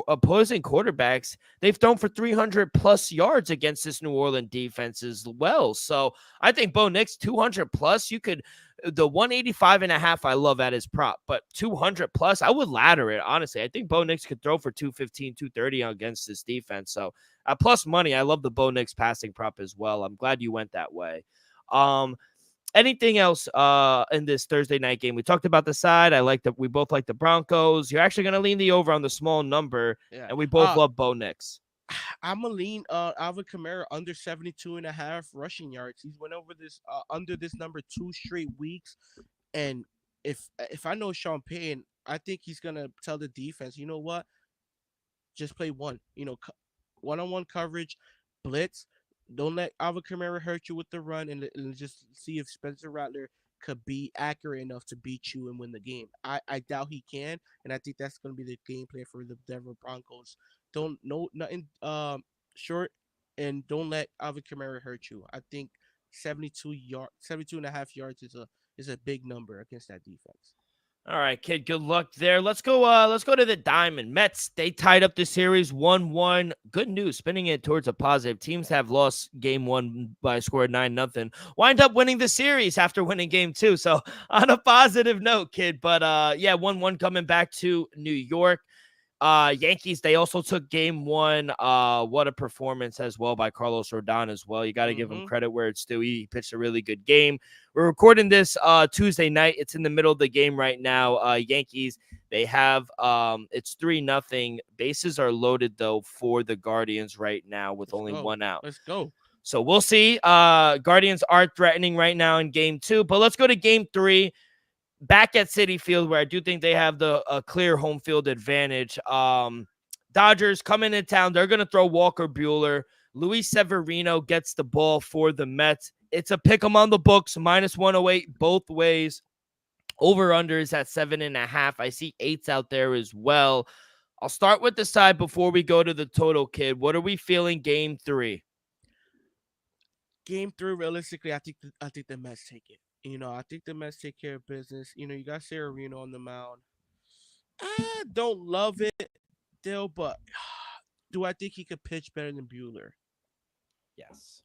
opposing quarterbacks, they've thrown for 300 plus yards against this New Orleans defense as well. So I think Bo Nix 200 plus, you could the 185.5 I love at his prop, but 200 plus, I would ladder it. Honestly, I think Bo Nix could throw for 215, 230 against this defense. So at plus money, I love the Bo Nix passing prop as well. I'm glad you went that way. Anything else in this Thursday night game? We talked about the side. We both like the Broncos. You're actually going to lean the over on the small number, Yeah. and we both love Bo Nix. I'm gonna lean Alvin Kamara under 72.5 rushing yards. He's went over this under this number 2 straight weeks, and if I know Sean Payton, I think he's gonna tell the defense, you know what, just play one. One-on-one coverage, blitz. Don't let Alvin Kamara hurt you with the run, and just see if Spencer Rattler could be accurate enough to beat you and win the game. I doubt he can, and I think that's going to be the game plan for the Denver Broncos. Don't no nothing short, and don't let Alvin Kamara hurt you. I think 72.5 yards is a big number against that defense. All right, kid. Good luck there. Let's go to the Diamond Mets. They tied up the series 1-1. Good news, spinning it towards a positive. Teams have lost game 1 by a score of 9-0. Wind up winning the series after winning game 2. So on a positive note, kid. But 1-1 coming back to New York. Yankees, they also took game 1. What a performance as well by Carlos Rodon as well. You got to give him credit where it's due. He pitched a really good game. We're recording this Tuesday night. It's in the middle of the game right now. Yankees, they have it's 3-0. Bases are loaded though for the Guardians right now with only 1 out. Let's go. So we'll see. Guardians are threatening right now in game 2, but let's go to game 3. Back at Citi Field, where I do think they have the clear home field advantage. Dodgers coming in town. They're going to throw Walker Buehler. Luis Severino gets the ball for the Mets. It's a pick 'em on the books, -108 both ways. Over-under is at 7.5. I see 8s out there as well. I'll start with the side before we go to the total, kid. What are we feeling game 3? Game 3, realistically, I think the Mets take it. I think the Mets take care of business. You got Severino on the mound. I don't love it, still, but do I think he could pitch better than Bueller? Yes.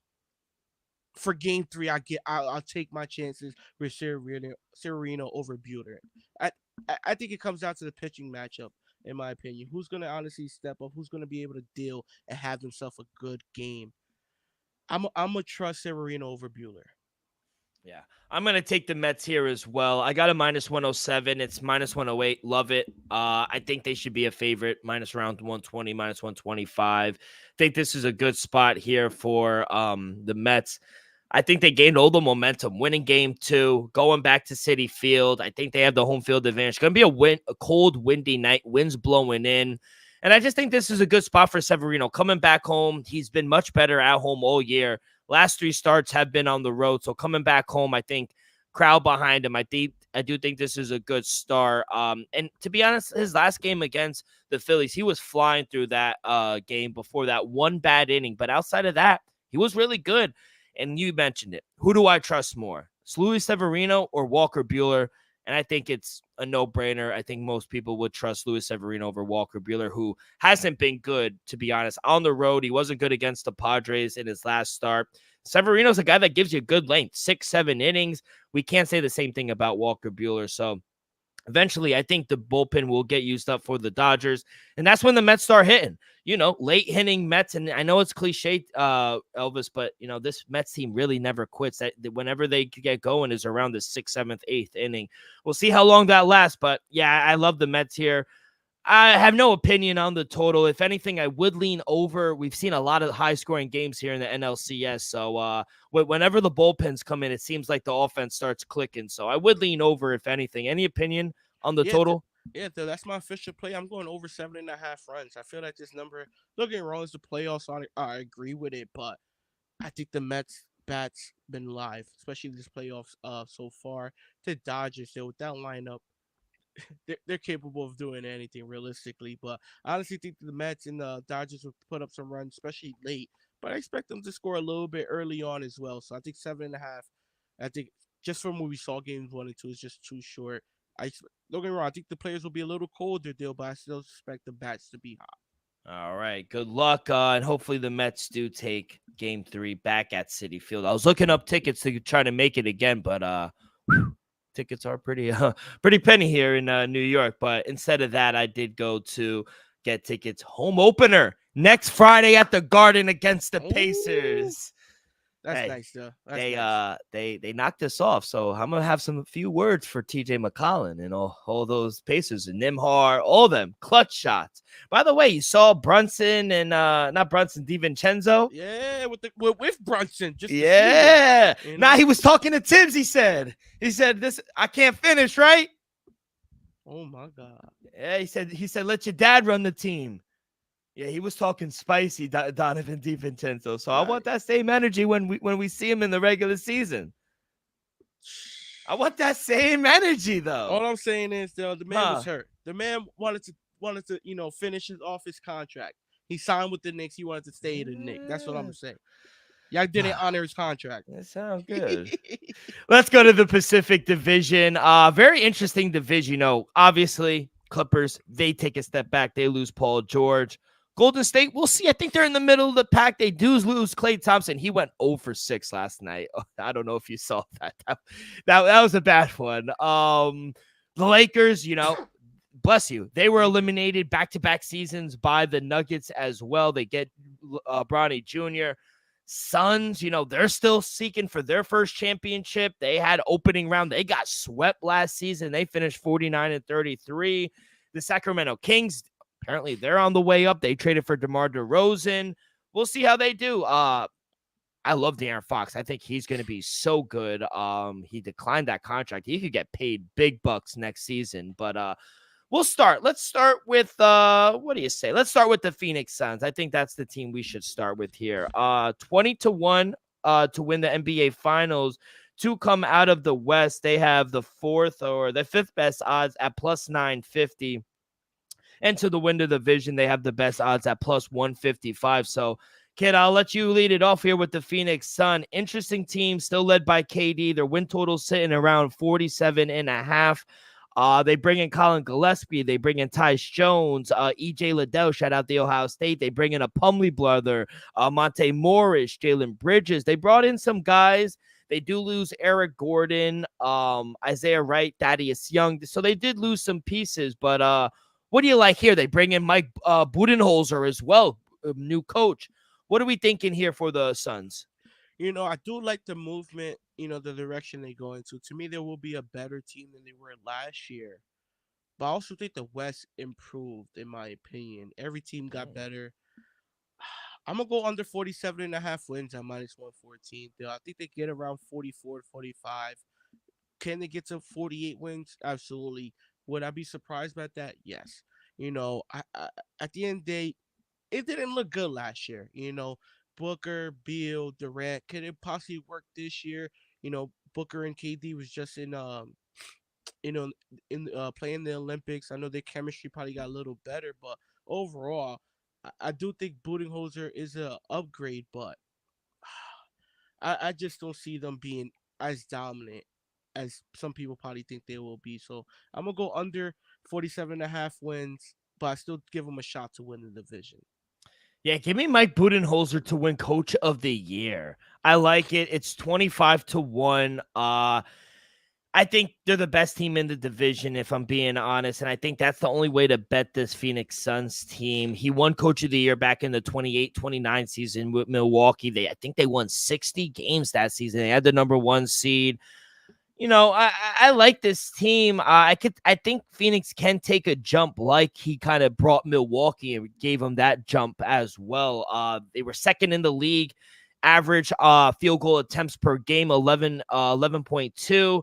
For game 3, I'll take my chances with Severino over Bueller. I think it comes down to the pitching matchup, in my opinion. Who's gonna honestly step up? Who's gonna be able to deal and have himself a good game? I'm gonna trust Severino over Bueller. Yeah, I'm going to take the Mets here as well. I got a -107. It's -108. Love it. I think they should be a favorite, minus around 120, -125. Think this is a good spot here for the Mets. I think they gained all the momentum, winning game 2, going back to Citi Field. I think they have the home field advantage. It's going to be a cold, windy night, winds blowing in. And I just think this is a good spot for Severino. Coming back home, he's been much better at home all year. Last 3 starts have been on the road. So coming back home, I think crowd behind him. I do think this is a good start. And to be honest, his last game against the Phillies, he was flying through that game before that one bad inning. But outside of that, he was really good. And you mentioned it. Who do I trust more? It's Luis Severino or Walker Buehler? And I think it's a no-brainer. I think most people would trust Luis Severino over Walker Buehler, who hasn't been good, to be honest. On the road, he wasn't good against the Padres in his last start. Severino's a guy that gives you good length, 6-7 innings. We can't say the same thing about Walker Buehler. So Eventually, I think the bullpen will get used up for the Dodgers, and that's when the Mets start hitting. Late hitting Mets, and I know it's cliche, Elvis, but this Mets team really never quits. That whenever they get going is around the sixth, seventh, eighth inning. We'll see how long that lasts, but yeah, I love the Mets here. I have no opinion on the total. If anything, I would lean over. We've seen a lot of high-scoring games here in the NLCS. So whenever the bullpens come in, it seems like the offense starts clicking. So I would lean over, if anything. Any opinion on the Yeah, total? that's my official play. I'm going over 7.5 runs. I feel like this number, don't get me wrong, it's the playoffs. So I agree with it, but I think the Mets bats been live, especially this playoffs so far. The Dodgers, with that lineup, they're capable of doing anything realistically. But I honestly think the Mets and the Dodgers will put up some runs, especially late. But I expect them to score a little bit early on as well. So I think 7.5. I think just from what we saw games 1 and 2 is just too short. Don't get me wrong. I think the players will be a little colder, deal, but I still expect the bats to be hot. All right. Good luck. And hopefully the Mets do take game 3 back at Citi Field. I was looking up tickets to try to make it again, but tickets are pretty penny here in New York. But instead of that, I did go to get tickets. Home opener next Friday at the Garden against the Pacers. That's nice, though. They knocked us off, so I'm gonna have some few words for TJ McCollum and all those Pacers and Nimhar, all them clutch shots. By the way, you saw Brunson and not Brunson, DiVincenzo. Yeah, with Brunson. Just yeah. Nah, he was talking to Tibbs. He said this. I can't finish, right? Oh my God. Yeah, he said let your dad run the team. Yeah, he was talking spicy, Donovan DiVincenzo. So I want that same energy when we see him in the regular season. I want that same energy, though. All I'm saying is, though, the man was hurt. The man wanted to finish off his contract. He signed with the Knicks. He wanted to stay in the Knicks. That's what I'm saying. Y'all didn't honor his contract. That sounds good. Let's go to the Pacific Division. Very interesting division. Obviously, Clippers, they take a step back. They lose Paul George. Golden State, we'll see. I think they're in the middle of the pack. They do lose Klay Thompson. He went 0 for 6 last night. I don't know if you saw that. That was a bad one. The Lakers, bless you. They were eliminated back-to-back seasons by the Nuggets as well. They get Bronny Jr. Suns, they're still seeking for their first championship. They had opening round. They got swept last season. They finished 49-33. The Sacramento Kings, apparently they're on the way up. They traded for DeMar DeRozan. We'll see how they do. I love De'Aaron Fox. I think he's going to be so good. He declined that contract. He could get paid big bucks next season. But we'll start. Let's start with what do you say? Let's start with the Phoenix Suns. I think that's the team we should start with here. 20-1 to win the NBA Finals. To come out of the West, they have the fifth best odds at plus 950. And to the win of the division, they have the best odds at plus 155. So, kid, I'll let you lead it off here with the Phoenix Sun. Interesting team, still led by KD. Their win total sitting around 47.5. They bring in Colin Gillespie. They bring in Tyus Jones, EJ Liddell, shout out the Ohio State. They bring in a Plumlee brother, Monte Morris, Jalen Bridges. They brought in some guys. They do lose Eric Gordon, Isaiah Wright, Thaddeus Young. So they did lose some pieces, but what do you like here? They bring in Mike Budenholzer as well, new coach. What are we thinking here for the Suns? I do like the movement, the direction they go into. To me, there will be a better team than they were last year. But I also think the West improved, in my opinion. Every team got better. I'm going to go under 47.5 wins at minus 114. I think they get around 44 45. Can they get to 48 wins? Absolutely. Would I be surprised about that? Yes. At the end of the day, it didn't look good last year. Booker, Beal, Durant. Could it possibly work this year? Booker and KD was just in playing the Olympics. I know their chemistry probably got a little better, but overall, I do think Budenholzer is an upgrade, but I just don't see them being as dominant as some people probably think they will be. So I'm going to go under 47.5 wins, but I still give them a shot to win the division. Yeah, give me Mike Budenholzer to win Coach of the Year. I like it. It's 25-1. I think they're the best team in the division, if I'm being honest. And I think that's the only way to bet this Phoenix Suns team. He won Coach of the Year back in the 28-29 season with Milwaukee. I think they won 60 games that season. They had the number one seed. I like this team. I think Phoenix can take a jump like he kind of brought Milwaukee and gave them that jump as well. They were second in the league, average field goal attempts per game, 11.2.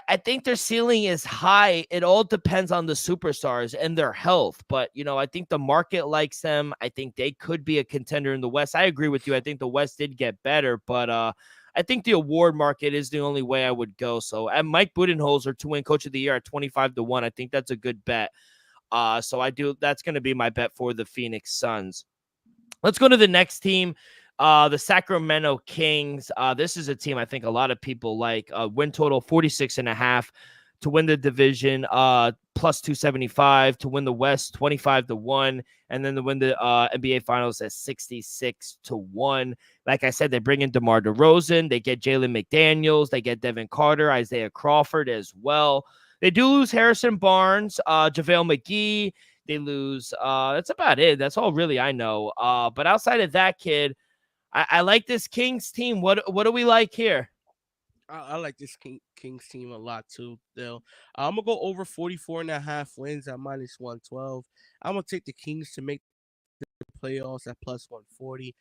I think their ceiling is high. It all depends on the superstars and their health. But, I think the market likes them. I think they could be a contender in the West. I agree with you. I think the West did get better, but I think the award market is the only way I would go. So at Mike Budenholzer to win Coach of the Year at 25-1, I think that's a good bet. That's going to be my bet for the Phoenix Suns. Let's go to the next team. The Sacramento Kings. This is a team I think a lot of people like. Win total 46.5 to win the division, plus 275 to win the West, 25-1, and then to win the NBA Finals at 66-1. Like I said, they bring in DeMar DeRozan, they get Jalen McDaniels, they get Devin Carter, Isaiah Crawford as well. They do lose Harrison Barnes, JaVale McGee. They lose. That's about it. That's all really I know. But outside of that, kid, I like this Kings team. What do we like here? I like this Kings team a lot too. Though I'm gonna go over 44.5 wins at minus 112. I'm gonna take the Kings to make the playoffs at plus 140.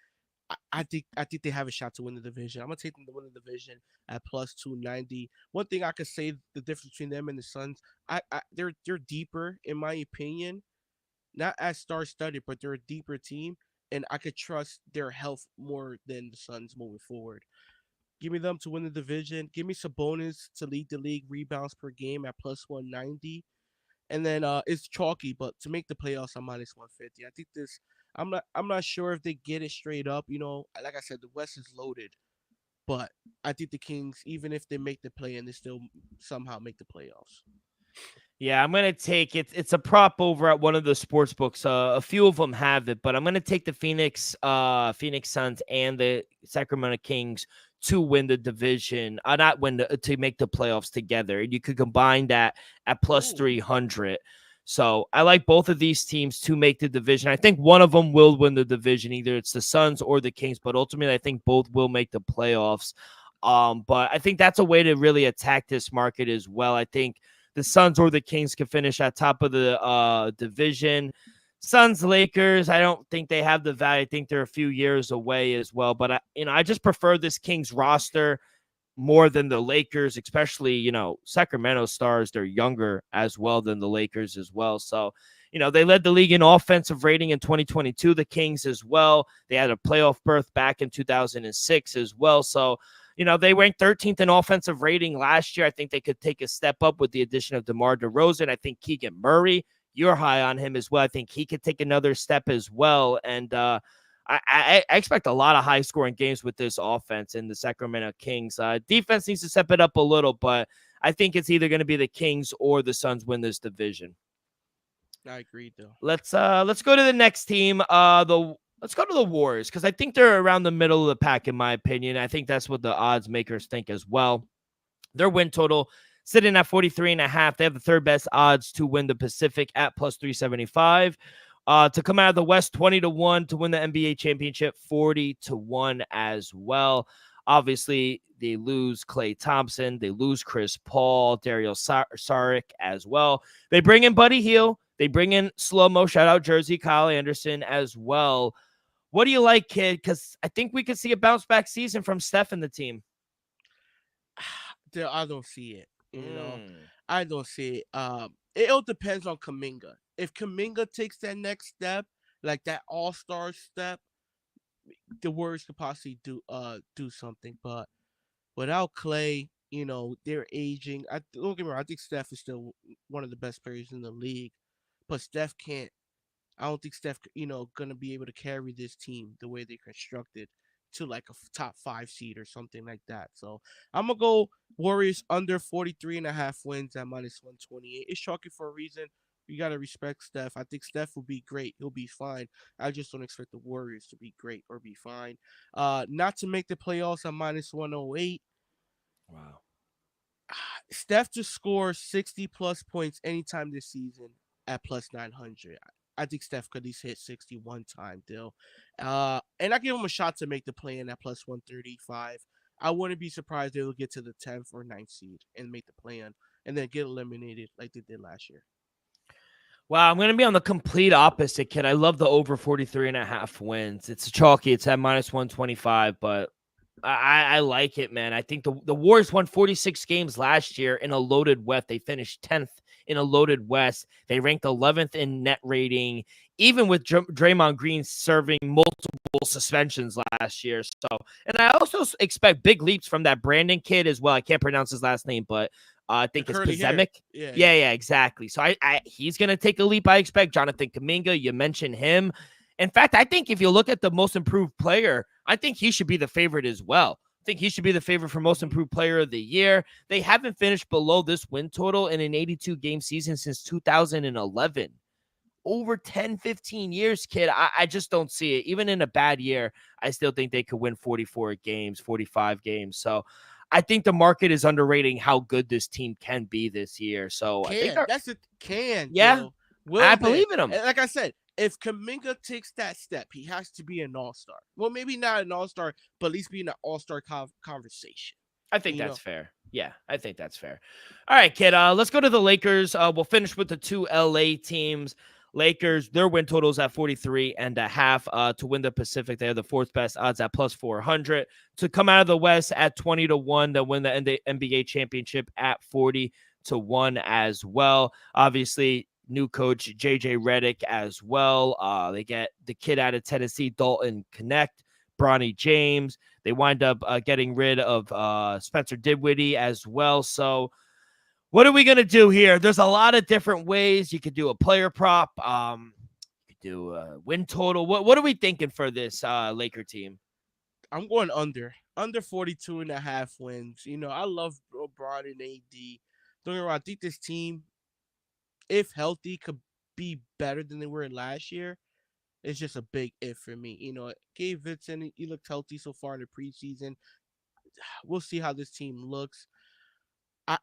I think they have a shot to win the division. I'm gonna take them to win the division at plus 290. One thing I could say the difference between them and the Suns, they're deeper in my opinion, not as star studded, but they're a deeper team, and I could trust their health more than the Suns moving forward. Give me them to win the division. Give me Sabonis to lead the league rebounds per game at plus 190. And then it's chalky, but to make the playoffs, I'm minus 150. I think this. I'm not sure if they get it straight up. Like I said, the West is loaded, but I think the Kings, even if they make the play, and they still somehow make the playoffs. Yeah, I'm gonna take it. It's a prop over at one of the sports books. A few of them have it, but I'm gonna take the Phoenix Suns and the Sacramento Kings to win the division. Not win to make the playoffs together. And you could combine that at plus Ooh. 300. So I like both of these teams to make the division. I think one of them will win the division. Either it's the Suns or the Kings, but ultimately I think both will make the playoffs. But I think that's a way to really attack this market as well. I think the Suns or the Kings can finish at top of the division. Suns, Lakers, I don't think they have the value. I think they're a few years away as well. But I just prefer this Kings roster more than the Lakers, especially, Sacramento stars. They're younger as well than the Lakers as well. So, they led the league in offensive rating in 2022, the Kings as well. They had a playoff berth back in 2006 as well. So, they ranked 13th in offensive rating last year. I think they could take a step up with the addition of DeMar DeRozan. I think Keegan Murray, you're high on him as well. I think he could take another step as well. And I expect a lot of high-scoring games with this offense in the Sacramento Kings. Defense needs to step it up a little, but I think it's either going to be the Kings or the Suns win this division. I agree, though. Let's go to the next team. Let's go to the Warriors because I think they're around the middle of the pack, in my opinion. I think that's what the odds makers think as well. Their win total sitting at 43.5. They have the third best odds to win the Pacific at plus 375. To come out of the West, 20-1 to win the NBA championship, 40-1 as well. Obviously, they lose Klay Thompson. They lose Chris Paul, Dario Saric as well. They bring in Buddy Hield. They bring in slow-mo, shout-out Jersey, Kyle Anderson as well. What do you like, kid? Because I think we could see a bounce-back season from Steph and the team. I don't see it. I don't see it. It all depends on Kuminga. If Kuminga takes that next step, like that all-star step, the Warriors could possibly do something. But without Clay, they're aging. Don't get me wrong. I think Steph is still one of the best players in the league, but Steph can't. I don't think Steph, gonna be able to carry this team the way they constructed to like a top 5 seed or something like that. So I'm gonna go Warriors under 43.5 wins at minus 128. It's chalky for a reason. You gotta respect Steph. I think Steph will be great. He'll be fine. I just don't expect the Warriors to be great or be fine. Not to make the playoffs at minus 108. Wow. Steph just scores 60+ points anytime this season at plus 900. I think Steph could at least hit 60 one time, Dill. And I give him a shot to make the play in at plus 135. I wouldn't be surprised they will get to the 10th or 9th seed and make the play in and then get eliminated like they did last year. Wow, I'm going to be on the complete opposite, kid. I love the over 43.5 wins. It's chalky. It's at minus 125, but I like it, man. I think the Warriors won 46 games last year in a loaded West. They finished 10th in a loaded West. They ranked 11th in net rating, even with Draymond Green serving multiple suspensions last year. So, and I also expect big leaps from that Brandon kid as well. I can't pronounce his last name, but I think it's Pizemic. Yeah, exactly. So he's going to take a leap. I expect Jonathan Kuminga. You mentioned him. In fact, I think if you look at the most improved player, I think he should be the favorite as well. I think he should be the favorite for most improved player of the year. They haven't finished below this win total in an 82-game season since 2011. Over 10, 15 years, kid. I just don't see it. Even in a bad year, I still think they could win 44 games, 45 games. So I think the market is underrating how good this team can be this year. So I think yeah, I believe in him. And like I said, if Kuminga takes that step, he has to be an all-star. Well, maybe not an all-star, but at least be in an all-star conversation. I think that's fair. Yeah, I think that's fair. All right, kid. Let's go to the Lakers. We'll finish with the two LA teams. Lakers, their win totals at 43.5 to win the Pacific. They have the fourth best odds at plus 400 to come out of the West at 20-1 to win the NBA championship at 40-1 as well. Obviously, new coach JJ Redick as well. They get the kid out of Tennessee, Dalton Connect, Bronny James. They wind up getting rid of Spencer Dinwiddie as well. So what are we going to do here? There's a lot of different ways. You could do a player prop. You could do a win total. What are we thinking for this Laker team? I'm going under 42.5 wins. I love LeBron and AD. Don't get me wrong. I think this team, if healthy, could be better than they were last year. It's just a big if for me. Gabe Vincent, he looked healthy so far in the preseason. We'll see how this team looks.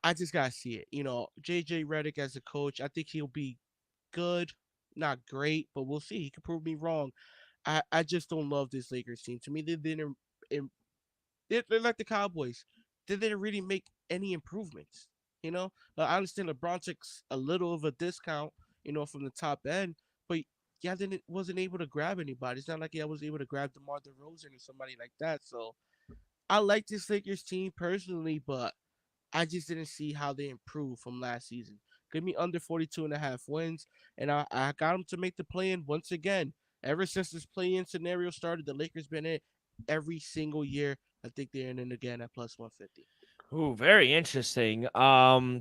I just got to see it. JJ Redick as a coach, I think he'll be good, not great, but we'll see. He could prove me wrong. I just don't love this Lakers team. To me, they're like the Cowboys. They didn't really make any improvements. I understand LeBron took a little of a discount, from the top end, but yeah, then wasn't able to grab anybody. It's not like I was able to grab DeMar DeRozan or somebody like that. So I like this Lakers team personally, but I just didn't see how they improved from last season. Give me under 42.5 wins, and I got them to make the play-in once again. Ever since this play-in scenario started, the Lakers been in it every single year. I think they're in it again at plus 150. Ooh, very interesting.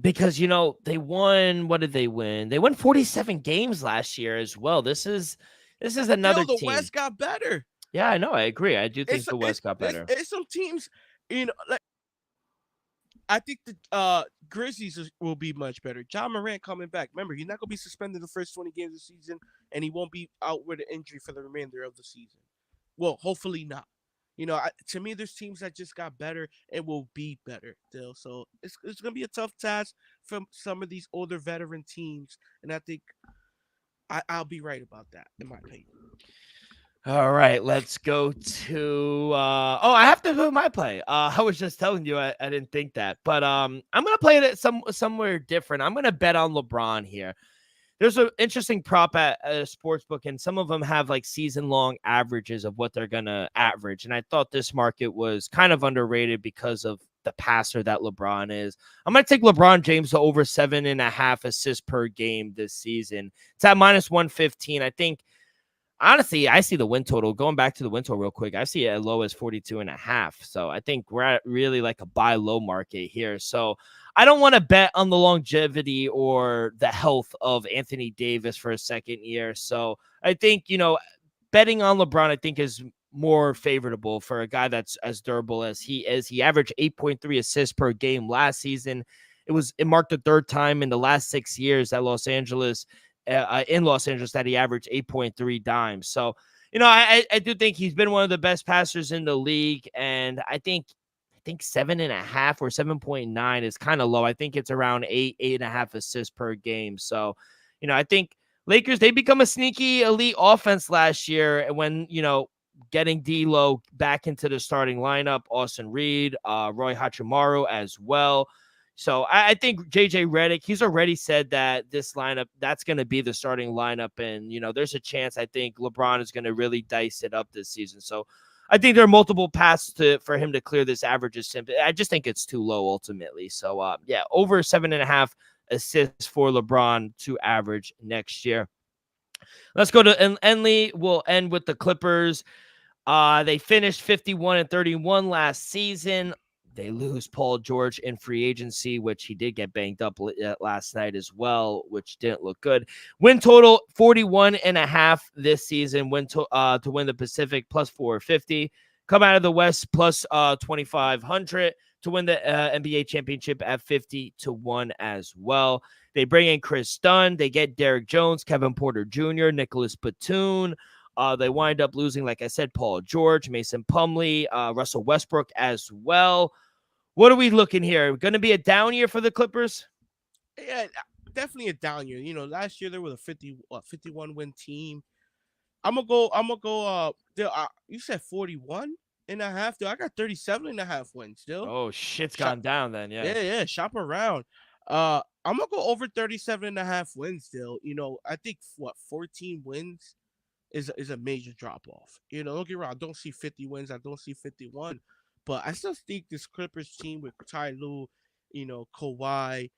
Because they won. What did they win? They won 47 games last year as well. This is another the team. West got better. Yeah, I know. I agree. I do think the West got better. It's some teams, like I think the Grizzlies will be much better. John Morant coming back. Remember, he's not going to be suspended the first 20 games of the season, and he won't be out with an injury for the remainder of the season. Well, hopefully not. To me, there's teams that just got better and will be better still. So it's going to be a tough task from some of these older veteran teams, and I think I'll be right about that, in my opinion. All right, let's go to I have to do my play. I was just telling you I didn't think that. But I'm gonna play it somewhere different. I'm gonna bet on LeBron here. There's an interesting prop at a sports book, and some of them have like season-long averages of what they're gonna average. And I thought this market was kind of underrated because of the passer that LeBron is. I'm gonna take LeBron James to over 7.5 assists per game this season. It's at minus 115. I think. Honestly, I see the win total. Going back to the win total real quick, I see it as low as 42.5. So I think we're at really like a buy low market here. So I don't want to bet on the longevity or the health of Anthony Davis for a second year. So I think, betting on LeBron, I think is more favorable for a guy that's as durable as he is. He averaged 8.3 assists per game last season. It marked the third time in the last 6 years that Los Angeles that he averaged 8.3 dimes. So, I do think he's been one of the best passers in the league. And I think think 7.5 or 7.9 is kind of low. I think it's around 8.5 assists per game. So, I think Lakers, they become a sneaky elite offense last year when, getting D'Lo back into the starting lineup, Austin Reed, Roy Hachimaru as well. So I think JJ Redick, he's already said that this lineup, that's going to be the starting lineup. And, there's a chance I think LeBron is going to really dice it up this season. So I think there are multiple paths for him to clear this average. I just think it's too low ultimately. So, over 7.5 assists for LeBron to average next year. Let's go to Enley. We'll end with the Clippers. They finished 51-31 last season. They lose Paul George in free agency, which he did get banged up last night as well, which didn't look good. Win total 41.5 this season. Win to win the Pacific plus 450. Come out of the West plus 2,500 to win the NBA championship at 50-1 as well. They bring in Chris Dunn. They get Derek Jones, Kevin Porter Jr., Nicholas Batum. They wind up losing, like I said, Paul George, Mason Plumlee, Russell Westbrook as well. What are we looking here? Going to be a down year for the Clippers? Yeah, definitely a down year. Last year they were a 51 win team. I'm gonna go. You said 41.5. Dude, I got 37.5 wins. Still. Oh, shit's gone down then. Yeah. Yeah. Shop around. I'm gonna go over 37.5 wins. Still. I think 14 wins is a major drop off. Don't get wrong. I don't see 50 wins. I don't see 51. But I still think this Clippers team with Ty Lue, Kawhi,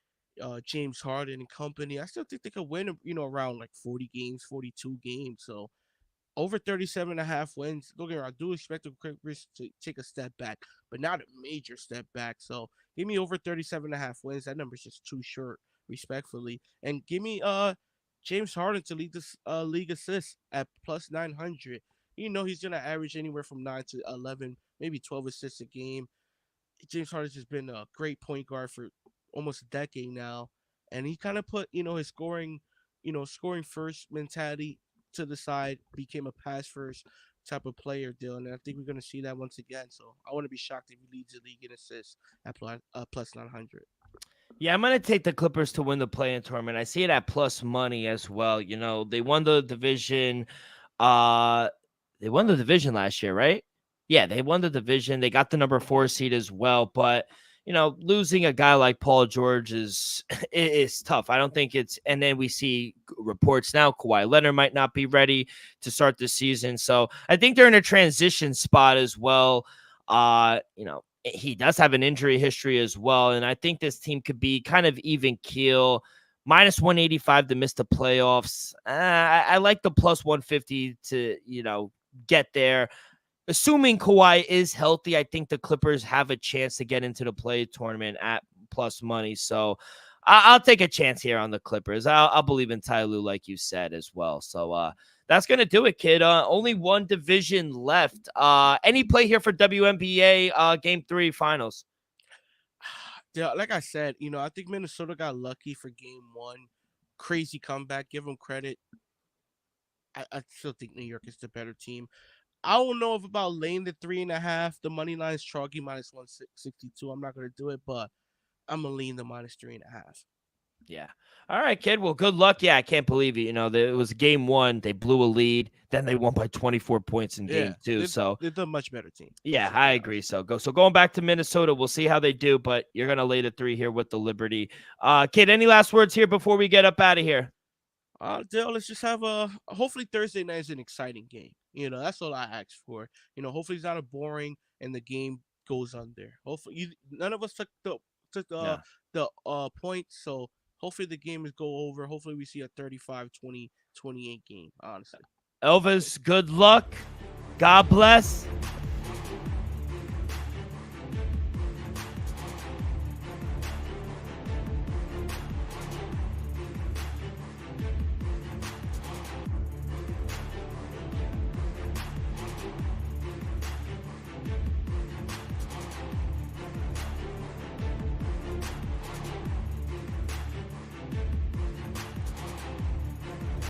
James Harden and company, I still think they could win, around like 40 games, 42 games. So over 37.5 wins. Don't get me wrong. I do expect the Clippers to take a step back, but not a major step back. So give me over 37.5 wins. That number's just too short, respectfully. And give me James Harden to lead this league assists at plus 900. He's gonna average anywhere from 9 to 11, maybe 12 assists a game. James Harden's just been a great point guard for almost a decade now, and he kind of put his scoring first mentality to the side, became a pass first type of player, Dylan. And I think we're gonna see that once again. So I wouldn't be shocked if he leads the league in assists at plus 900. Yeah, I'm going to take the Clippers to win the play-in tournament. I see it at plus money as well. They won the division. They won the division last year, right? Yeah, they won the division. They got the number 4 seed as well. But, losing a guy like Paul George is tough. I don't think it's – and then we see reports now Kawhi Leonard might not be ready to start the season. So I think they're in a transition spot as well. He does have an injury history as well. And I think this team could be kind of even keel. Minus 185 to miss the playoffs. I like the plus 150 to, get there. Assuming Kawhi is healthy, I think the Clippers have a chance to get into the play tournament at plus money. So I'll take a chance here on the Clippers. I'll believe in Ty Lue, like you said, as well. So that's going to do it, kid. Only one division left. Any play here for WNBA Game 3 finals? Yeah, like I said, I think Minnesota got lucky for Game 1. Crazy comeback. Give them credit. I still think New York is the better team. I don't know about laying the 3.5. The money line is chalky, minus 162. I'm not going to do it, but I'm going to lean the minus 3.5. Yeah. All right, kid. Well, good luck. Yeah, I can't believe it. It was Game 1. They blew a lead. Then they won by 24 points in Game 2. So they're the much better team. Yeah, I agree. So going back to Minnesota, we'll see how they do. But you're gonna lay the 3 here with the Liberty. Kid, any last words here before we get up out of here? Dale, let's just have hopefully Thursday night is an exciting game. That's all I ask for. Hopefully it's not a boring and the game goes under. Hopefully none of us took the points, so hopefully the game is go over. Hopefully we see a 35-20, 28 game, honestly. Elvis, good luck. God bless.